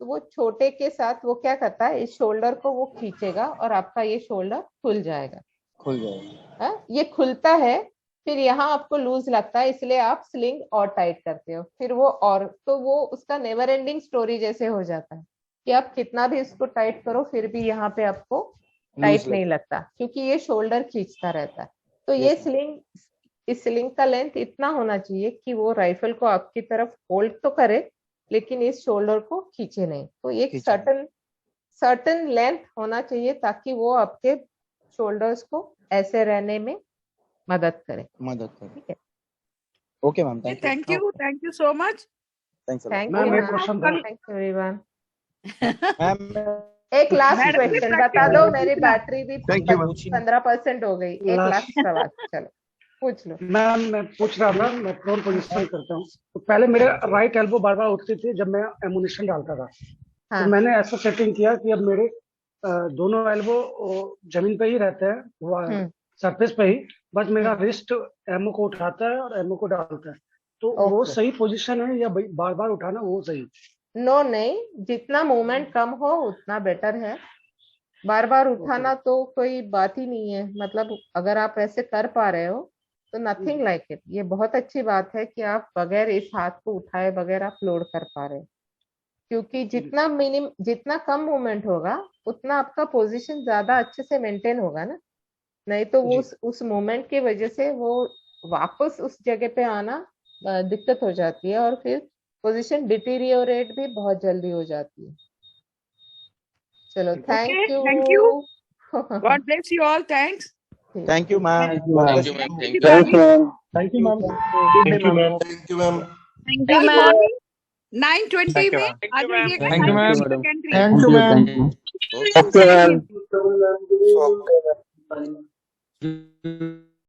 तो वो छोटे के साथ वो क्या करता है, इस शोल्डर को वो खींचेगा और आपका ये शोल्डर खुल जाएगा। ये खुलता है, फिर यहाँ आपको लूज लगता है, इसलिए आप स्लिंग और टाइट करते हो, फिर वो और, तो वो उसका नेवर एंडिंग स्टोरी जैसे हो जाता है कि आप कितना भी इसको टाइट करो फिर भी यहाँ पे आपको टाइट नहीं लगता, क्योंकि ये शोल्डर खींचता रहता है। तो ये स्लिंग, इस स्लिंग का लेंथ इतना होना चाहिए कि वो राइफल को आपकी तरफ होल्ड तो करे लेकिन इस शोल्डर को खींचे नहीं। तो एक सर्टेन लेंथ होना चाहिए ताकि वो आपके शोल्डर्स को ऐसे रहने में मदद करे। ठीक है, okay ma'am, thank you so much. Thank you everyone. एक लास्ट क्वेश्चन बता दो, मेरी बैटरी भी 15% हो गई। एक लास्ट सवाल, चलो पूछ लो। मैम मैं पूछ रहा था, मैं प्रोन पोजीशन करता हूँ, तो पहले मेरे राइट एल्बो बार बार उठती थी जब मैं एमुनिशन डालता था। तो मैंने ऐसा सेटिंग किया कि अब मेरे दोनों एल्बो जमीन पे ही रहते हैं, सरफेस पे ही, बस मेरा रिस्ट एमओ को उठाता है और एमओ को डालता है। तो वो सही पोजीशन है या बार बार उठाना वो सही? नो नहीं, जितना मूवमेंट कम हो उतना बेटर है। बार बार उठाना तो कोई बात ही नहीं है, मतलब अगर आप ऐसे कर पा रहे हो तो नथिंग लाइक इट। ये बहुत अच्छी बात है कि आप बगैर इस हाथ को उठाए बगैर आप लोड कर पा रहे हो। क्योंकि जितना कम मूवमेंट होगा उतना आपका पोजीशन ज्यादा अच्छे से मेंटेन होगा ना, नहीं तो वो उस मूवमेंट की वजह से वो वापस उस जगह पे आना दिक्कत हो जाती है और फिर पोजीशन डिटीरियोरेट भी बहुत जल्दी हो जाती है। चलो thank you. God bless you all. Thanks. Thank you ma'am. Thank you ma'am. Thank you ma'am. Thank you ma'am. Thank you ma'am. Thank you ma'am. 9:20 में आ जाइएगा। Thank you ma'am. Secondary. Thank you ma'am. Okay ma'am.